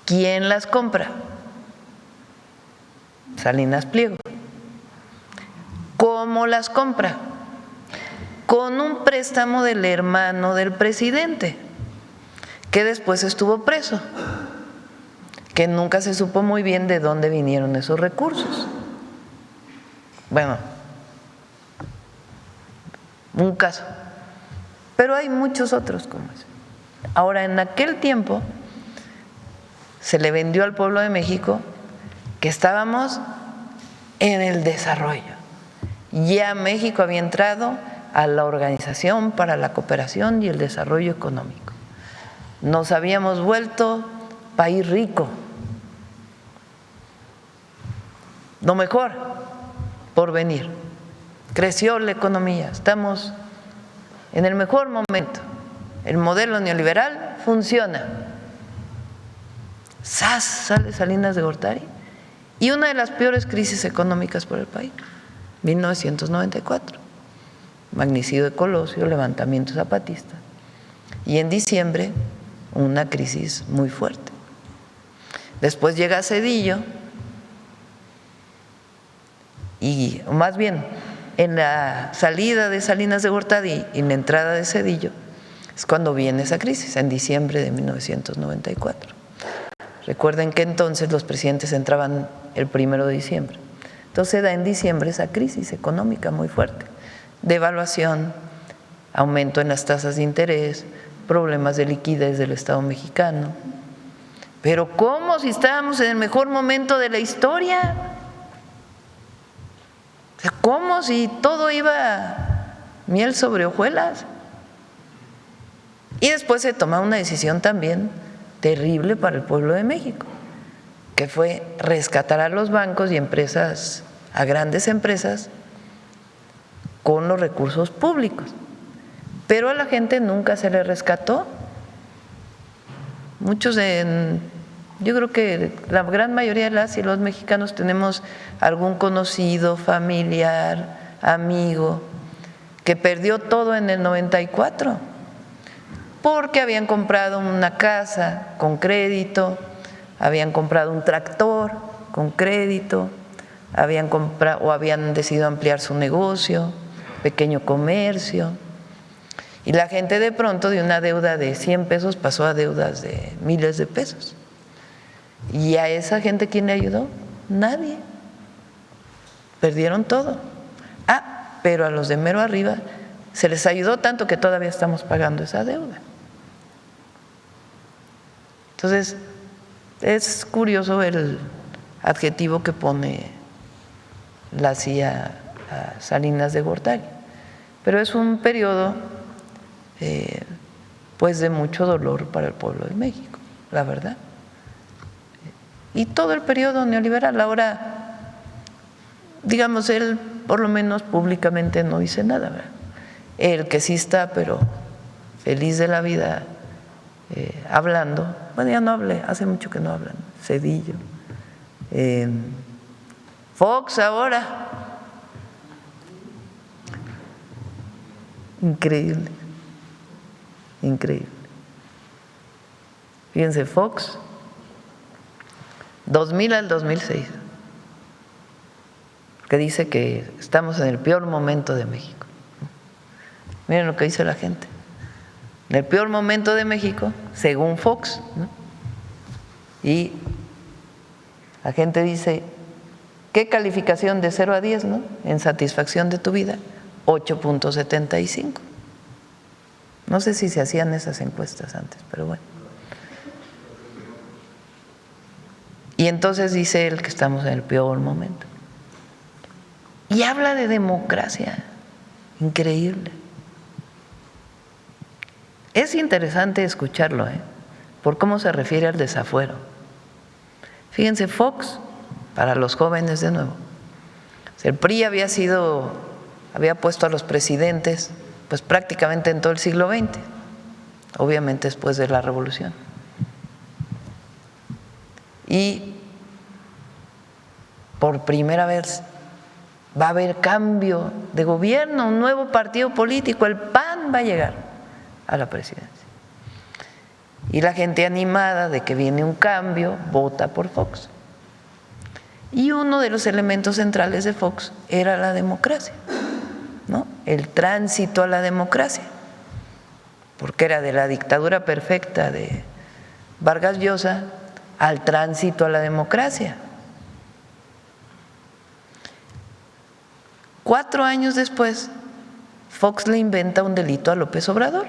Speaker 1: ¿Quién las compra? Salinas Pliego. ¿Cómo las compra? Con un préstamo del hermano del presidente, que después estuvo preso, que nunca se supo muy bien de dónde vinieron esos recursos. Bueno, un caso, pero hay muchos otros como ese. Ahora, en aquel tiempo se le vendió al pueblo de México que estábamos en el desarrollo. Ya México había entrado a la Organización para la Cooperación y el Desarrollo Económico. Nos habíamos vuelto país rico, lo mejor por venir. Creció la economía, estamos en el mejor momento el modelo neoliberal funciona. ¡Sas! Sale Salinas de Gortari y una de las peores crisis económicas por el país, 1994, magnicidio de Colosio, levantamiento zapatista, y en diciembre una crisis muy fuerte. Después llega Zedillo y más bien en la salida de Salinas de Gortari y en la entrada de Zedillo es cuando viene esa crisis, en diciembre de 1994. Recuerden que entonces los presidentes entraban el 1 de diciembre. Entonces da en diciembre esa crisis económica muy fuerte, devaluación, aumento en las tasas de interés, problemas de liquidez del Estado mexicano. Pero ¿cómo si estábamos en el mejor momento de la historia? O sea, ¿cómo si todo iba miel sobre hojuelas? Y después se toma una decisión también terrible para el pueblo de México, que fue rescatar a los bancos y empresas, a grandes empresas, con los recursos públicos. Pero a la gente nunca se le rescató. Muchos, yo creo que la gran mayoría de las y los mexicanos tenemos algún conocido, familiar, amigo, que perdió todo en el 94, porque habían comprado una casa con crédito, habían comprado un tractor con crédito, habían comprado o habían decidido ampliar su negocio, pequeño comercio. Y la gente de pronto de una deuda de 100 pesos pasó a deudas de miles de pesos. ¿Y a esa gente quién le ayudó? Nadie. Perdieron todo. Pero a los de mero arriba se les ayudó tanto que todavía estamos pagando esa deuda. Entonces, es curioso el adjetivo que pone la CIA a Salinas de Gortari. Pero es un periodo pues de mucho dolor para el pueblo de México, la verdad. Y todo el periodo neoliberal. Ahora, digamos, él por lo menos públicamente no dice nada, ¿verdad? El que sí está, pero feliz de la vida, hablando, bueno, ya no hablé, hace mucho que no hablan, Zedillo, Fox ahora, increíble. Increíble. Fíjense, Fox, 2000 al 2006, que dice que estamos en el peor momento de México. Miren lo que dice la gente. En el peor momento de México, según Fox, ¿no? Y la gente dice, ¿qué calificación de 0 a 10, ¿no? En satisfacción de tu vida? 8.75. No sé si se hacían esas encuestas antes, pero bueno. Y entonces dice él que estamos en el peor momento. Y habla de democracia, increíble. Es interesante escucharlo, por cómo se refiere al desafuero. Fíjense, Fox, para los jóvenes de nuevo, el PRI había puesto a los presidentes pues prácticamente en todo el siglo XX, obviamente después de la Revolución. Y por primera vez va a haber cambio de gobierno, un nuevo partido político, el PAN va a llegar a la presidencia. Y la gente animada de que viene un cambio, vota por Fox. Y uno de los elementos centrales de Fox era la democracia, ¿no? El tránsito a la democracia, porque era de la dictadura perfecta de Vargas Llosa al tránsito a la democracia. 4 años después, Fox le inventa un delito a López Obrador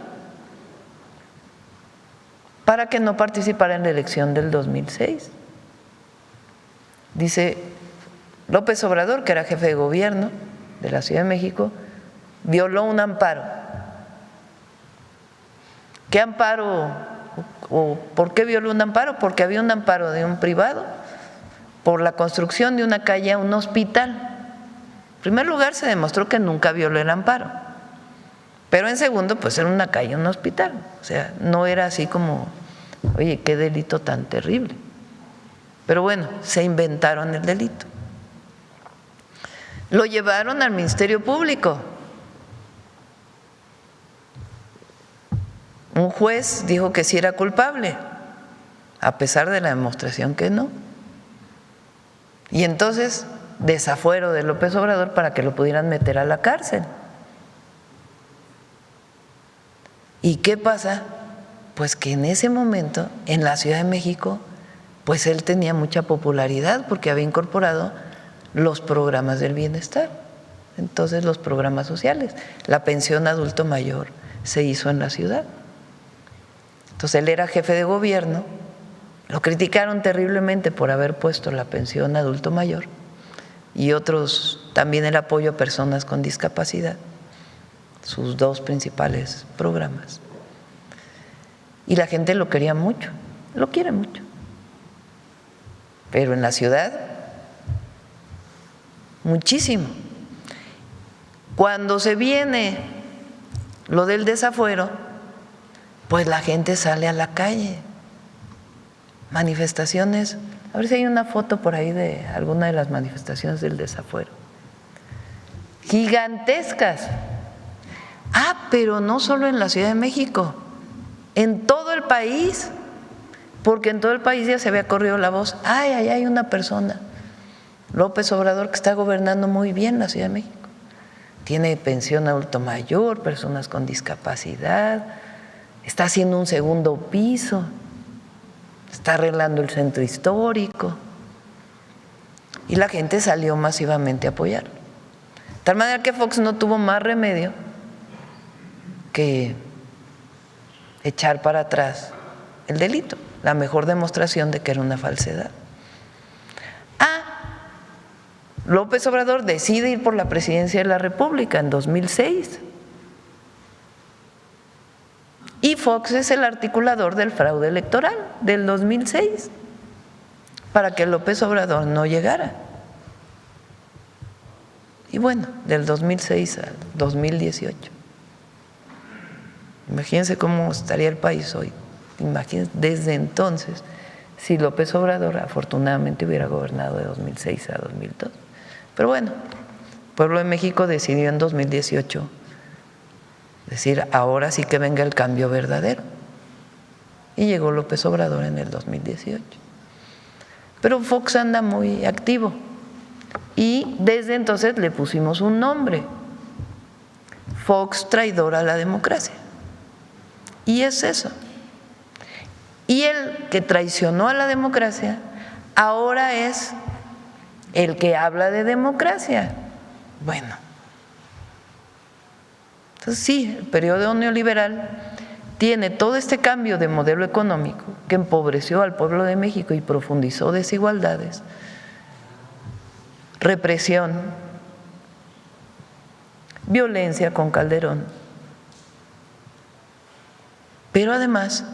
Speaker 1: para que no participara en la elección del 2006. Dice, López Obrador, que era jefe de gobierno de la Ciudad de México, violó un amparo. ¿Qué amparo? ¿O por qué violó un amparo? Porque había un amparo de un privado por la construcción de una calle a un hospital. En primer lugar, se demostró que nunca violó el amparo. Pero en segundo, pues era una calle, un hospital. O sea, no era así como, oye, qué delito tan terrible. Pero bueno, se inventaron el delito. Lo llevaron al Ministerio Público. Un juez dijo que sí era culpable, a pesar de la demostración que no. Y entonces, desafuero de López Obrador para que lo pudieran meter a la cárcel. ¿Y qué pasa? Pues que en ese momento, en la Ciudad de México, pues él tenía mucha popularidad porque había incorporado los programas del bienestar. Entonces, los programas sociales, la pensión adulto mayor se hizo en la ciudad. Entonces, él era jefe de gobierno, lo criticaron terriblemente por haber puesto la pensión adulto mayor y otros, también el apoyo a personas con discapacidad, sus dos principales programas. Y la gente lo quería mucho, lo quiere mucho. Pero en la ciudad, muchísimo. Cuando se viene lo del desafuero, pues la gente sale a la calle. Manifestaciones, a ver si hay una foto por ahí de alguna de las manifestaciones del desafuero. Gigantescas. Pero no solo en la Ciudad de México, en todo el país, porque en todo el país ya se había corrido la voz. Ahí hay una persona, López Obrador, que está gobernando muy bien la Ciudad de México. Tiene pensión adulto mayor, personas con discapacidad, está haciendo un segundo piso, está arreglando el centro histórico. Y la gente salió masivamente a apoyarlo. De tal manera que Fox no tuvo más remedio que echar para atrás el delito, la mejor demostración de que era una falsedad. López Obrador decide ir por la presidencia de la República en 2006 y Fox es el articulador del fraude electoral del 2006 para que López Obrador no llegara. Y bueno, del 2006 al 2018. Imagínense cómo estaría el país hoy. Imagínense desde entonces si López Obrador afortunadamente hubiera gobernado de 2006 a 2002. Pero bueno, el pueblo de México decidió en 2018 decir, ahora sí que venga el cambio verdadero. Y llegó López Obrador en el 2018. Pero Fox anda muy activo y desde entonces le pusimos un nombre, Fox traidor a la democracia. Y es eso. Y el que traicionó a la democracia ahora es el que habla de democracia. Bueno, entonces sí, el periodo neoliberal tiene todo este cambio de modelo económico que empobreció al pueblo de México y profundizó desigualdades, represión, violencia con Calderón, pero además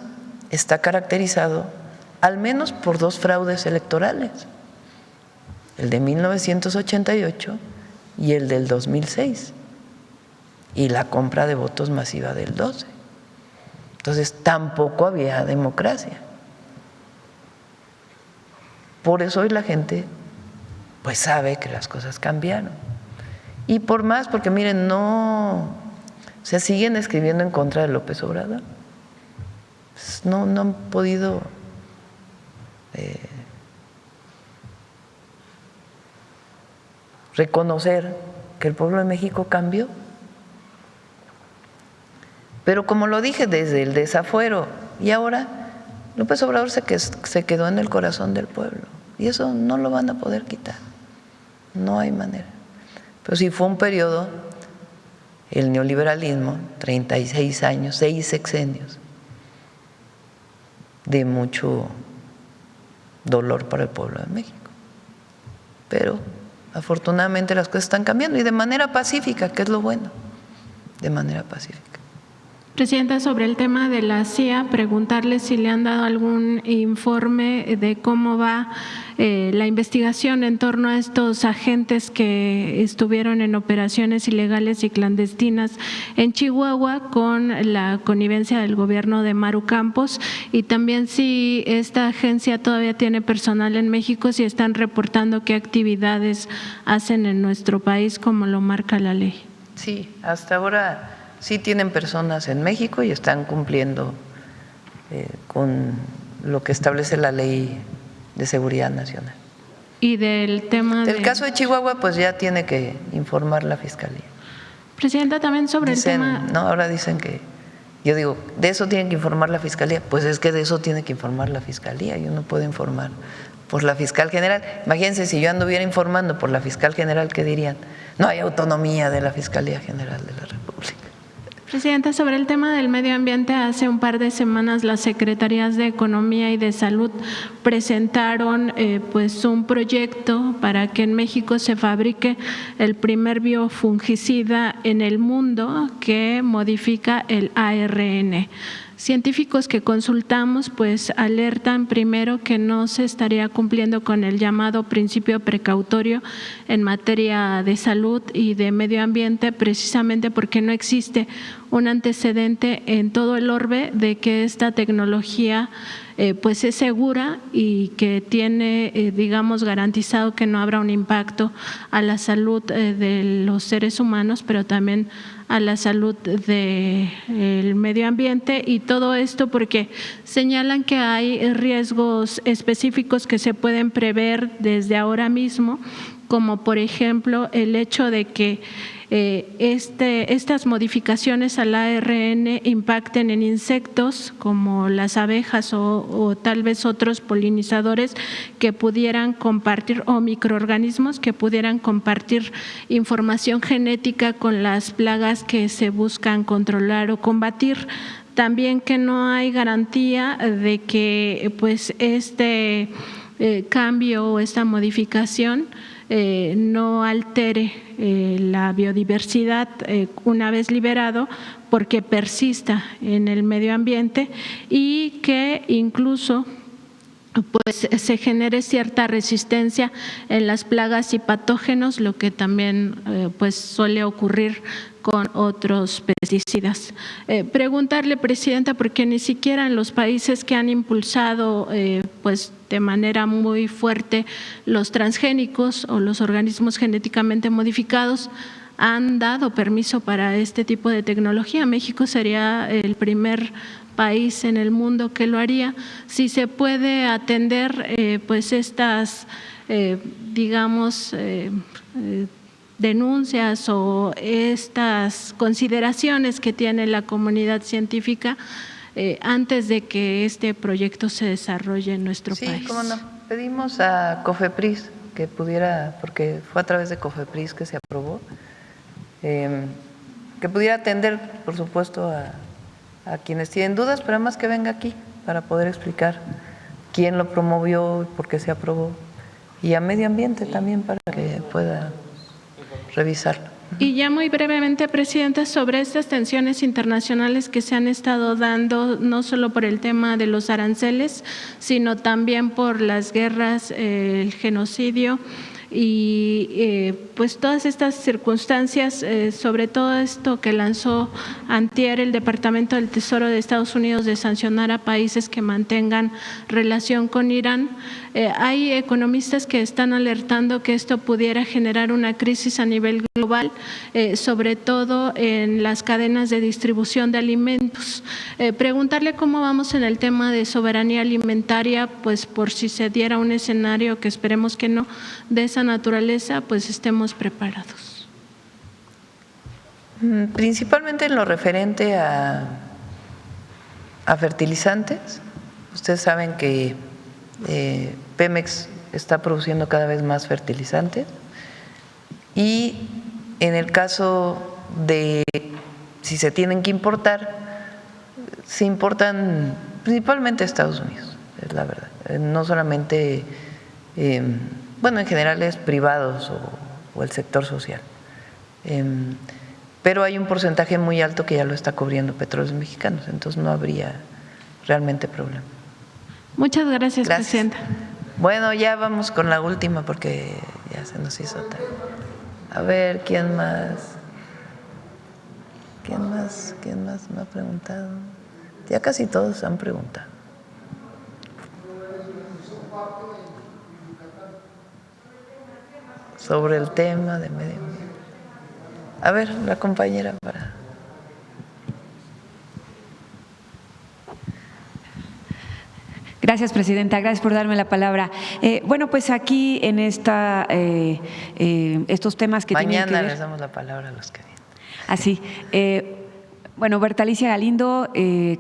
Speaker 1: está caracterizado al menos por dos fraudes electorales, el de 1988 y el del 2006, y la compra de votos masiva del 12. Entonces tampoco había democracia. Por eso hoy la gente pues sabe que las cosas cambiaron. Y por más, porque miren, siguen escribiendo en contra de López Obrador. No han podido reconocer que el pueblo de México cambió. Pero como lo dije, desde el desafuero y ahora, López Obrador se quedó en el corazón del pueblo y eso no lo van a poder quitar, no hay manera. Pero sí fue un periodo, el neoliberalismo, 36 años, 6 sexenios, de mucho dolor para el pueblo de México. Pero afortunadamente las cosas están cambiando y de manera pacífica, que es lo bueno, de manera pacífica.
Speaker 8: Presidenta, sobre el tema de la CIA, preguntarle si le han dado algún informe de cómo va la investigación en torno a estos agentes que estuvieron en operaciones ilegales y clandestinas en Chihuahua con la connivencia del gobierno de Maru Campos, y también si esta agencia todavía tiene personal en México, si están reportando qué actividades hacen en nuestro país como lo marca la ley.
Speaker 1: Sí, hasta ahora sí tienen personas en México y están cumpliendo con lo que establece la Ley de Seguridad Nacional.
Speaker 8: Y del tema
Speaker 1: del caso de Chihuahua, pues ya tiene que informar la Fiscalía.
Speaker 8: Presidenta, también sobre
Speaker 1: dicen,
Speaker 8: el tema…
Speaker 1: No, ahora dicen que, yo digo, de eso tiene que informar la Fiscalía. Pues es que de eso tiene que informar la Fiscalía, yo no puedo informar por la Fiscal General. Imagínense si yo anduviera informando por la Fiscal General, ¿qué dirían? No hay autonomía de la Fiscalía General de la República.
Speaker 8: Presidenta, sobre el tema del medio ambiente, hace un par de semanas las Secretarías de Economía y de Salud presentaron pues un proyecto para que en México se fabrique el primer biofungicida en el mundo que modifica el ARN. Científicos que consultamos pues alertan primero que no se estaría cumpliendo con el llamado principio precautorio en materia de salud y de medio ambiente, precisamente porque no existe un antecedente en todo el orbe de que esta tecnología pues es segura y que tiene, digamos, garantizado que no habrá un impacto a la salud de los seres humanos, pero también a la salud del medio ambiente, y todo esto porque señalan que hay riesgos específicos que se pueden prever desde ahora mismo, como por ejemplo el hecho de que estas modificaciones al ARN impacten en insectos como las abejas o tal vez otros polinizadores que pudieran compartir, o microorganismos que pudieran compartir información genética con las plagas que se buscan controlar o combatir. También que no hay garantía de que pues este cambio o esta modificación no altere la biodiversidad una vez liberado, porque persista en el medio ambiente, y que incluso pues se genere cierta resistencia en las plagas y patógenos, lo que también pues suele ocurrir con otros pesticidas. Preguntarle, Presidenta, porque ni siquiera en los países que han impulsado pues de manera muy fuerte los transgénicos o los organismos genéticamente modificados han dado permiso para este tipo de tecnología. México sería el primer país en el mundo que lo haría. Si se puede atender pues estas digamos denuncias o estas consideraciones que tiene la comunidad científica antes de que este proyecto se desarrolle en nuestro país.
Speaker 1: Sí, cómo no. Pedimos a COFEPRIS que pudiera, porque fue a través de COFEPRIS que se aprobó, que pudiera atender, por supuesto, a quienes tienen dudas, pero además que venga aquí para poder explicar quién lo promovió y por qué se aprobó, y a Medio Ambiente también para que pueda revisarlo.
Speaker 8: Y ya muy brevemente, Presidenta, sobre estas tensiones internacionales que se han estado dando, no solo por el tema de los aranceles, sino también por las guerras, el genocidio y pues todas estas circunstancias, sobre todo esto que lanzó antier el Departamento del Tesoro de Estados Unidos de sancionar a países que mantengan relación con Irán. Hay economistas que están alertando que esto pudiera generar una crisis a nivel global, sobre todo en las cadenas de distribución de alimentos. Preguntarle cómo vamos en el tema de soberanía alimentaria, pues por si se diera un escenario, que esperemos que no, de esa naturaleza, pues estemos preparados.
Speaker 1: Principalmente en lo referente a fertilizantes. Ustedes saben que Pemex está produciendo cada vez más fertilizantes, y en el caso de si se tienen que importar, se importan principalmente a Estados Unidos, es la verdad, no solamente, bueno, en general es privados o el sector social. pero hay un porcentaje muy alto que ya lo está cubriendo Petróleos Mexicanos, entonces no habría realmente problema.
Speaker 8: Muchas gracias, presidenta.
Speaker 1: Bueno, ya vamos con la última porque ya se nos hizo tarde. A ver, ¿quién más? ¿Quién más me ha preguntado? Ya casi todos han preguntado. Sobre el tema de medio ambiente. A ver, la compañera para…
Speaker 9: Gracias, presidenta. Gracias por darme la palabra. Bueno, pues aquí en estos temas que tienen que ver…
Speaker 1: Mañana les damos la palabra a los que vienen.
Speaker 9: Así. Bueno, Berta Alicia Galindo,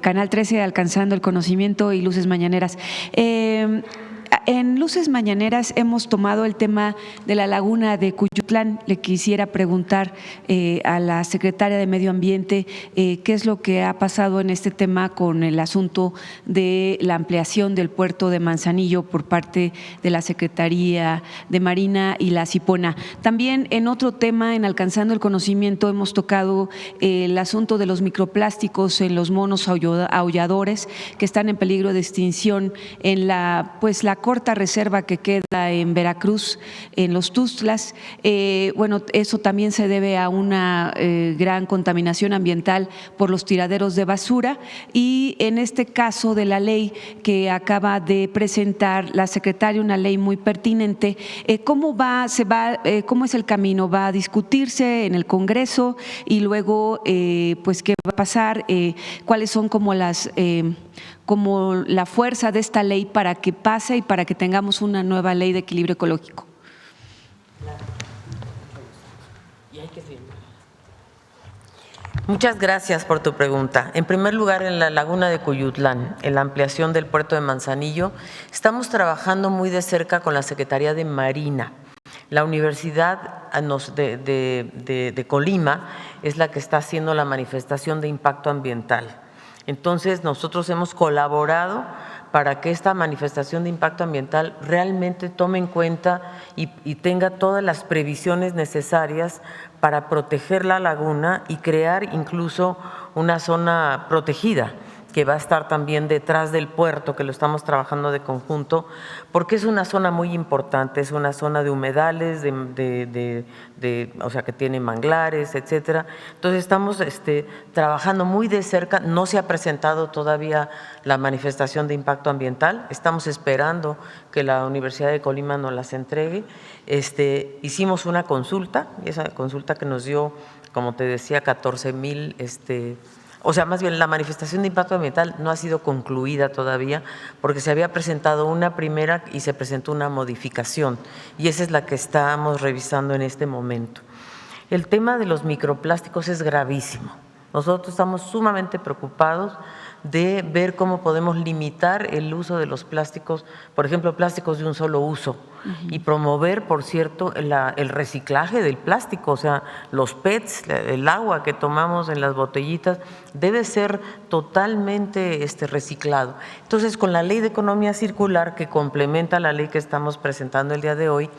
Speaker 9: Canal 13, Alcanzando el Conocimiento y Luces Mañaneras. En Luces Mañaneras hemos tomado el tema de la laguna de Cuyutlán. Le quisiera preguntar a la secretaria de Medio Ambiente qué es lo que ha pasado en este tema con el asunto de la ampliación del puerto de Manzanillo por parte de la Secretaría de Marina y la Cipona. También en otro tema, en Alcanzando el Conocimiento, hemos tocado el asunto de los microplásticos en los monos aulladores que están en peligro de extinción en la corta reserva que queda en Veracruz, en los Tuxtlas. Bueno, eso también se debe a una gran contaminación ambiental por los tiraderos de basura, y en este caso de la ley que acaba de presentar la secretaria, una ley muy pertinente, ¿cómo es el camino? ¿Va a discutirse en el Congreso y luego pues qué va a pasar? ¿Cuáles son como la fuerza de esta ley para que pase y para que tengamos una nueva ley de equilibrio ecológico?
Speaker 3: Muchas gracias por tu pregunta. En primer lugar, en la laguna de Cuyutlán, en la ampliación del puerto de Manzanillo, estamos trabajando muy de cerca con la Secretaría de Marina. La Universidad de Colima es la que está haciendo la manifestación de impacto ambiental. Entonces, nosotros hemos colaborado para que esta manifestación de impacto ambiental realmente tome en cuenta y tenga todas las previsiones necesarias para proteger la laguna y crear incluso una zona protegida que va a estar también detrás del puerto, que lo estamos trabajando de conjunto, porque es una zona muy importante, es una zona de humedales, o sea, que tiene manglares, etcétera. Entonces estamos trabajando muy de cerca. No se ha presentado todavía la manifestación de impacto ambiental, estamos esperando que la Universidad de Colima nos las entregue. Hicimos una consulta, y esa consulta que nos dio, como te decía, 14,000 o sea, más bien la manifestación de impacto ambiental no ha sido concluida todavía porque se había presentado una primera y se presentó una modificación, y esa es la que estamos revisando en este momento. El tema de los microplásticos es gravísimo. Nosotros estamos sumamente preocupados de ver cómo podemos limitar el uso de los plásticos, por ejemplo, plásticos de un solo uso, y promover, por cierto, el reciclaje del plástico, o sea, los PETs, el agua que tomamos en las botellitas debe ser totalmente reciclado. Entonces, con la Ley de Economía Circular, que complementa la ley que estamos presentando el día de hoy,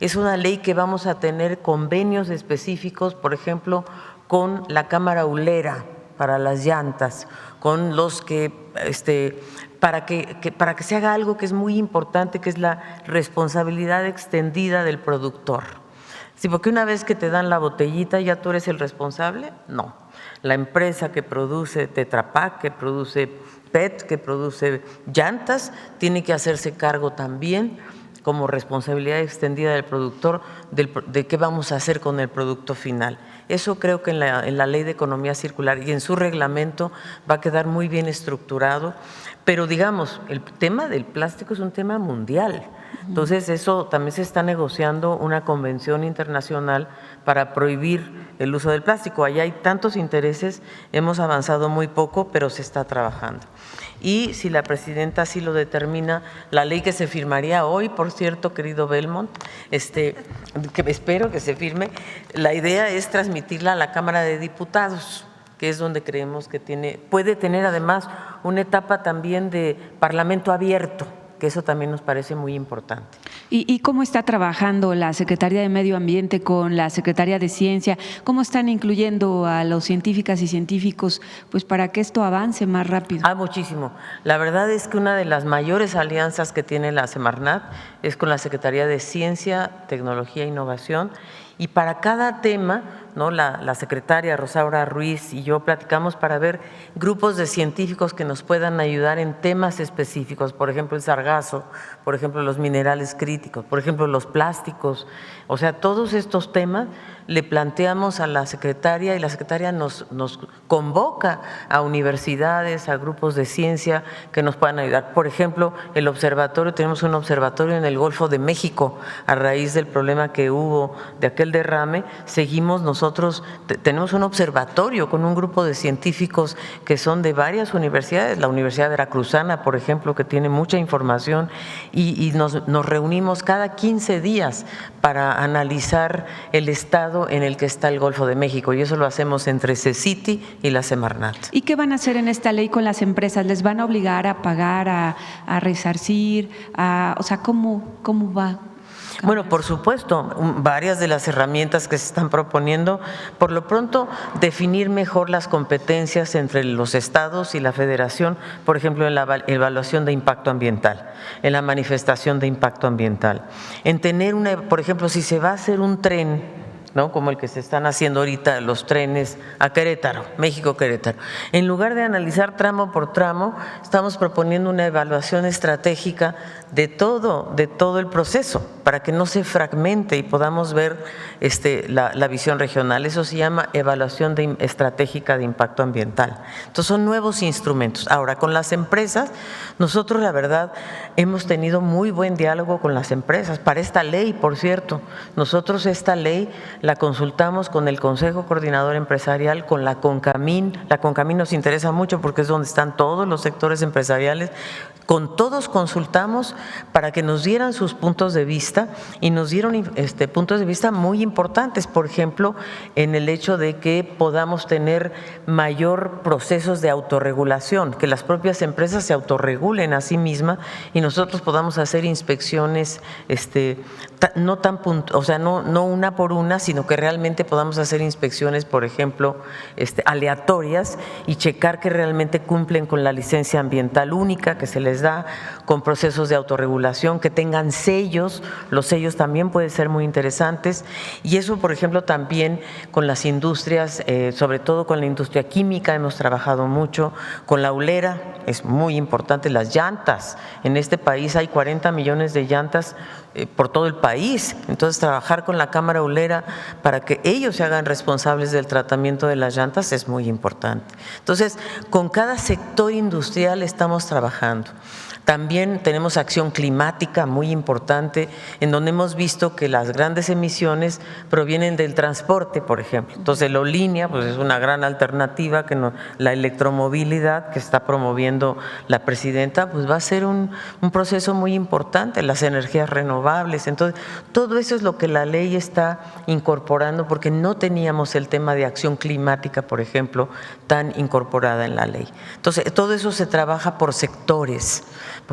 Speaker 3: es una ley que vamos a tener convenios específicos, por ejemplo, con la cámara hulera para las llantas, con los que para que se haga algo que es muy importante, que es la responsabilidad extendida del productor. Sí, porque una vez que te dan la botellita, ¿ya tú eres el responsable? No. La empresa que produce Tetra Pak, que produce PET, que produce llantas, tiene que hacerse cargo también como responsabilidad extendida del productor de qué vamos a hacer con el producto final. Eso creo que en la Ley de Economía Circular y en su reglamento va a quedar muy bien estructurado, pero digamos, el tema del plástico es un tema mundial. Entonces, eso también se está negociando una convención internacional para prohibir el uso del plástico. Allá hay tantos intereses, hemos avanzado muy poco, pero se está trabajando. Y si la presidenta así lo determina, la ley que se firmaría hoy, por cierto, querido Belmont, que espero que se firme, la idea es transmitirla a la Cámara de Diputados, que es donde creemos que puede tener además una etapa también de parlamento abierto, que eso también nos parece muy importante.
Speaker 9: ¿Y cómo está trabajando la Secretaría de Medio Ambiente con la Secretaría de Ciencia? ¿Cómo están incluyendo a los científicas y científicos pues para que esto avance más rápido?
Speaker 3: Muchísimo. La verdad es que una de las mayores alianzas que tiene la Semarnat es con la Secretaría de Ciencia, Tecnología e Innovación, y para cada tema, ¿no? La secretaria Rosaura Ruiz y yo platicamos para ver grupos de científicos que nos puedan ayudar en temas específicos, por ejemplo el sargazo, por ejemplo los minerales críticos, por ejemplo los plásticos, o sea, todos estos temas le planteamos a la secretaria y la secretaria nos convoca a universidades, a grupos de ciencia que nos puedan ayudar. Por ejemplo, el observatorio, tenemos un observatorio en el Golfo de México a raíz del problema que hubo de aquel derrame. Seguimos nosotros, tenemos un observatorio con un grupo de científicos que son de varias universidades, la Universidad Veracruzana, por ejemplo, que tiene mucha información, y nos reunimos cada 15 días para analizar el estado en el que está el Golfo de México, y eso lo hacemos entre CECITI y la Semarnat.
Speaker 9: ¿Y qué van a hacer en esta ley con las empresas? ¿Les van a obligar a pagar, a resarcir? O sea, ¿cómo va?
Speaker 3: Bueno, por supuesto, varias de las herramientas que se están proponiendo, por lo pronto, definir mejor las competencias entre los estados y la federación, por ejemplo, en la evaluación de impacto ambiental, en la manifestación de impacto ambiental, en tener por ejemplo, si se va a hacer un tren, ¿no? Como el que se están haciendo ahorita los trenes a Querétaro, México-Querétaro. En lugar de analizar tramo por tramo, estamos proponiendo una evaluación estratégica de todo el proceso para que no se fragmente y podamos ver la visión regional. Eso se llama evaluación estratégica de impacto ambiental. Entonces son nuevos instrumentos. Ahora, con las empresas, nosotros la verdad hemos tenido muy buen diálogo con las empresas. Para esta ley, por cierto, nosotros esta ley la consultamos con el Consejo Coordinador Empresarial, con la CONCAMIN. La CONCAMIN nos interesa mucho porque es donde están todos los sectores empresariales. Con todos consultamos para que nos dieran sus puntos de vista, y nos dieron puntos de vista muy importantes, por ejemplo, en el hecho de que podamos tener mayor procesos de autorregulación, que las propias empresas se autorregulen a sí mismas y nosotros podamos hacer inspecciones no una por una, sino que realmente podamos hacer inspecciones, por ejemplo, aleatorias, y checar que realmente cumplen con la licencia ambiental única que se les da, con procesos de autorregulación, que tengan sellos. Los sellos también pueden ser muy interesantes, y eso, por ejemplo, también con las industrias, sobre todo con la industria química hemos trabajado mucho, con la ulera es muy importante, las llantas. En este país hay 40 millones de llantas por todo el país, entonces trabajar con la Cámara Ulera para que ellos se hagan responsables del tratamiento de las llantas es muy importante. Entonces, con cada sector industrial estamos trabajando. También tenemos acción climática muy importante, en donde hemos visto que las grandes emisiones provienen del transporte, por ejemplo. Entonces, la línea pues es una gran alternativa, la electromovilidad que está promoviendo la presidenta, pues va a ser un proceso muy importante, las energías renovables. Entonces, todo eso es lo que la ley está incorporando, porque no teníamos el tema de acción climática, por ejemplo, tan incorporada en la ley. Entonces, todo eso se trabaja por sectores.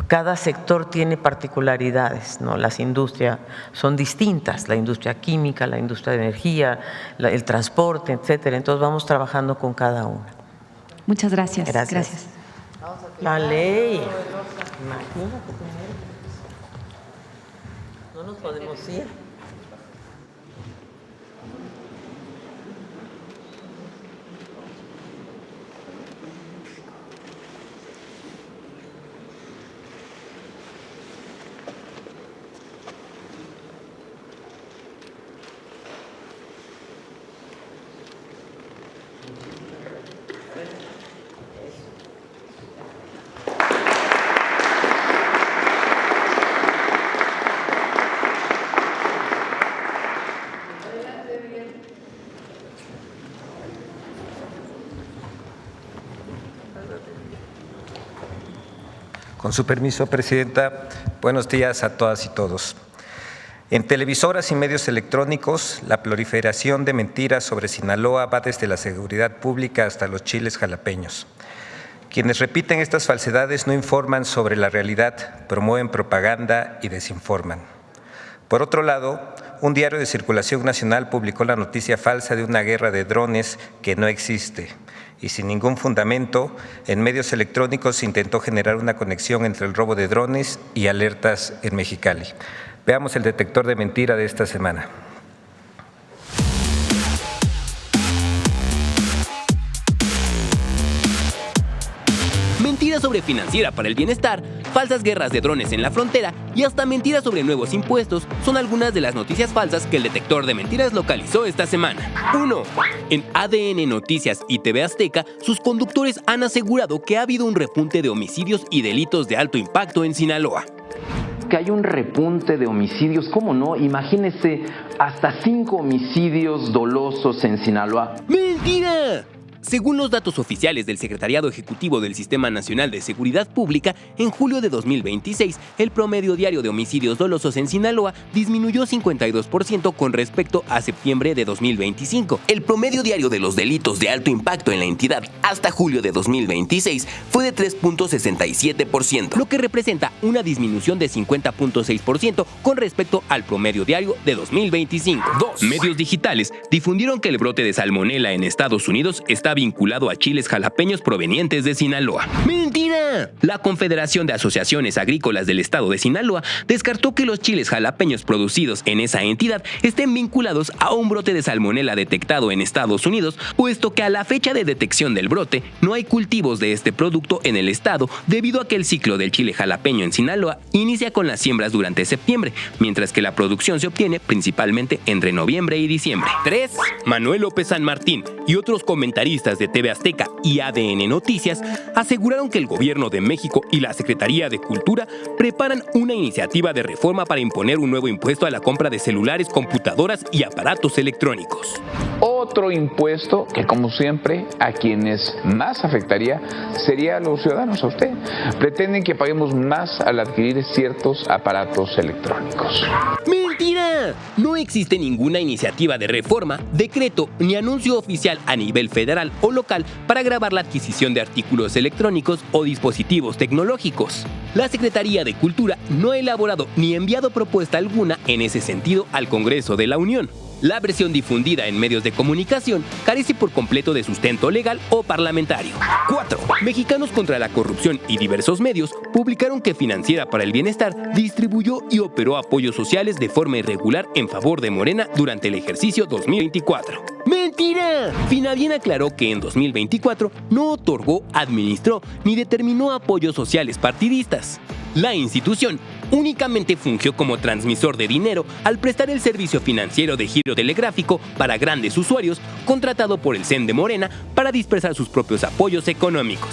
Speaker 3: Cada sector tiene particularidades, ¿no? Las industrias son distintas, la industria química, la industria de energía, el transporte, etcétera. Entonces vamos trabajando con cada una.
Speaker 9: Muchas gracias.
Speaker 3: Gracias. La ley. Imagínate, no nos podemos ir.
Speaker 10: Con su permiso, Presidenta, buenos días a todas y todos. En televisoras y medios electrónicos, la proliferación de mentiras sobre Sinaloa va desde la seguridad pública hasta los chiles jalapeños. Quienes repiten estas falsedades no informan sobre la realidad, promueven propaganda y desinforman. Por otro lado, un diario de circulación nacional publicó la noticia falsa de una guerra de drones que no existe. Y sin ningún fundamento, en medios electrónicos se intentó generar una conexión entre el robo de drones y alertas en Mexicali. Veamos el detector de mentira de esta semana.
Speaker 11: Mentiras sobre financiera para el bienestar, falsas guerras de drones en la frontera y hasta mentiras sobre nuevos impuestos son algunas de las noticias falsas que el detector de mentiras localizó esta semana. 1. En ADN Noticias y TV Azteca, sus conductores han asegurado que ha habido un repunte de homicidios y delitos de alto impacto en Sinaloa.
Speaker 12: Que hay un repunte de homicidios, ¿cómo no? Imagínese hasta 5 homicidios dolosos en Sinaloa.
Speaker 11: ¡Mentira! Según los datos oficiales del Secretariado Ejecutivo del Sistema Nacional de Seguridad Pública, en julio de 2026, el promedio diario de homicidios dolosos en Sinaloa disminuyó 52% con respecto a septiembre de 2025. El promedio diario de los delitos de alto impacto en la entidad hasta julio de 2026 fue de 3.67%, lo que representa una disminución de 50.6% con respecto al promedio diario de 2025. 2. Medios digitales difundieron que el brote de salmonela en Estados Unidos está vinculado a chiles jalapeños provenientes de Sinaloa. ¡Mentira! La Confederación de Asociaciones Agrícolas del Estado de Sinaloa descartó que los chiles jalapeños producidos en esa entidad estén vinculados a un brote de salmonela detectado en Estados Unidos, puesto que a la fecha de detección del brote no hay cultivos de este producto en el estado, debido a que el ciclo del chile jalapeño en Sinaloa inicia con las siembras durante septiembre, mientras que la producción se obtiene principalmente entre noviembre y diciembre. 3. Manuel López San Martín y otros comentaristas de TV Azteca y ADN Noticias aseguraron que el gobierno de México y la Secretaría de Cultura preparan una iniciativa de reforma para imponer un nuevo impuesto a la compra de celulares, computadoras y aparatos electrónicos.
Speaker 13: Otro impuesto que, como siempre, a quienes más afectaría sería a los ciudadanos, a usted. Pretenden que paguemos más al adquirir ciertos aparatos electrónicos.
Speaker 11: ¡Mentira! No existe ninguna iniciativa de reforma, decreto ni anuncio oficial a nivel federal o local para gravar la adquisición de artículos electrónicos o dispositivos tecnológicos. La Secretaría de Cultura no ha elaborado ni enviado propuesta alguna en ese sentido al Congreso de la Unión. La versión difundida en medios de comunicación carece por completo de sustento legal o parlamentario. 4. Mexicanos contra la Corrupción y diversos medios publicaron que Financiera para el Bienestar distribuyó y operó apoyos sociales de forma irregular en favor de Morena durante el ejercicio 2024. ¡Mentira! Finavien aclaró que en 2024 no otorgó, administró ni determinó apoyos sociales partidistas. La institución únicamente fungió como transmisor de dinero al prestar el servicio financiero de giro telegráfico para grandes usuarios, contratado por el CEN de Morena para dispersar sus propios apoyos económicos.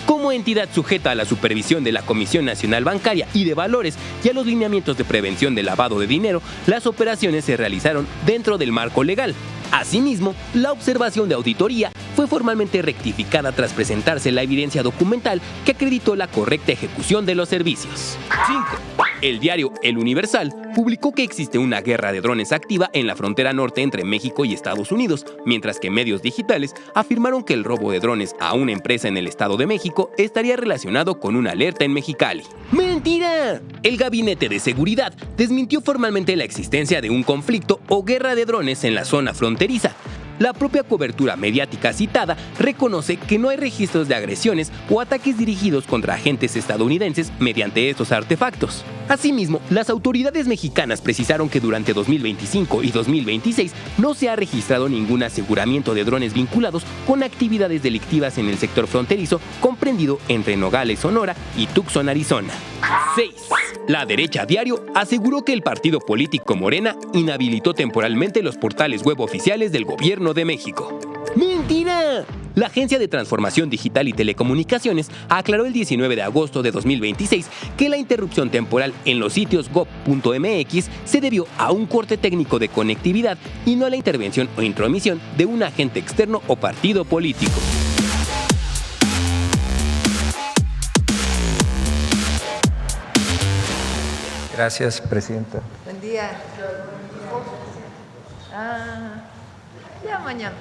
Speaker 11: Como entidad sujeta a la supervisión de la Comisión Nacional Bancaria y de Valores y a los lineamientos de prevención del lavado de dinero, las operaciones se realizaron dentro del marco legal. Asimismo, la observación de auditoría fue formalmente rectificada tras presentarse la evidencia documental que acreditó la correcta ejecución de los servicios. 5. El diario El Universal publicó que existe una guerra de drones activa en la frontera norte entre México y Estados Unidos, mientras que medios digitales afirmaron que el robo de drones a una empresa en el Estado de México estaría relacionado con una alerta en Mexicali. ¡Mentira! El Gabinete de Seguridad desmintió formalmente la existencia de un conflicto o guerra de drones en la zona fronteriza. La propia cobertura mediática citada reconoce que no hay registros de agresiones o ataques dirigidos contra agentes estadounidenses mediante estos artefactos. Asimismo, las autoridades mexicanas precisaron que durante 2025 y 2026 no se ha registrado ningún aseguramiento de drones vinculados con actividades delictivas en el sector fronterizo comprendido entre Nogales, Sonora y Tucson, Arizona. 6. La Derecha Diario aseguró que el partido político Morena inhabilitó temporalmente los portales web oficiales del gobierno de México. ¡Mentira! La Agencia de Transformación Digital y Telecomunicaciones aclaró el 19 de agosto de 2026 que la interrupción temporal en los sitios gov.mx se debió a un corte técnico de conectividad y no a la intervención o intromisión de un agente externo o partido político.
Speaker 10: Gracias, Presidenta.
Speaker 1: Buen día. Ya mañana.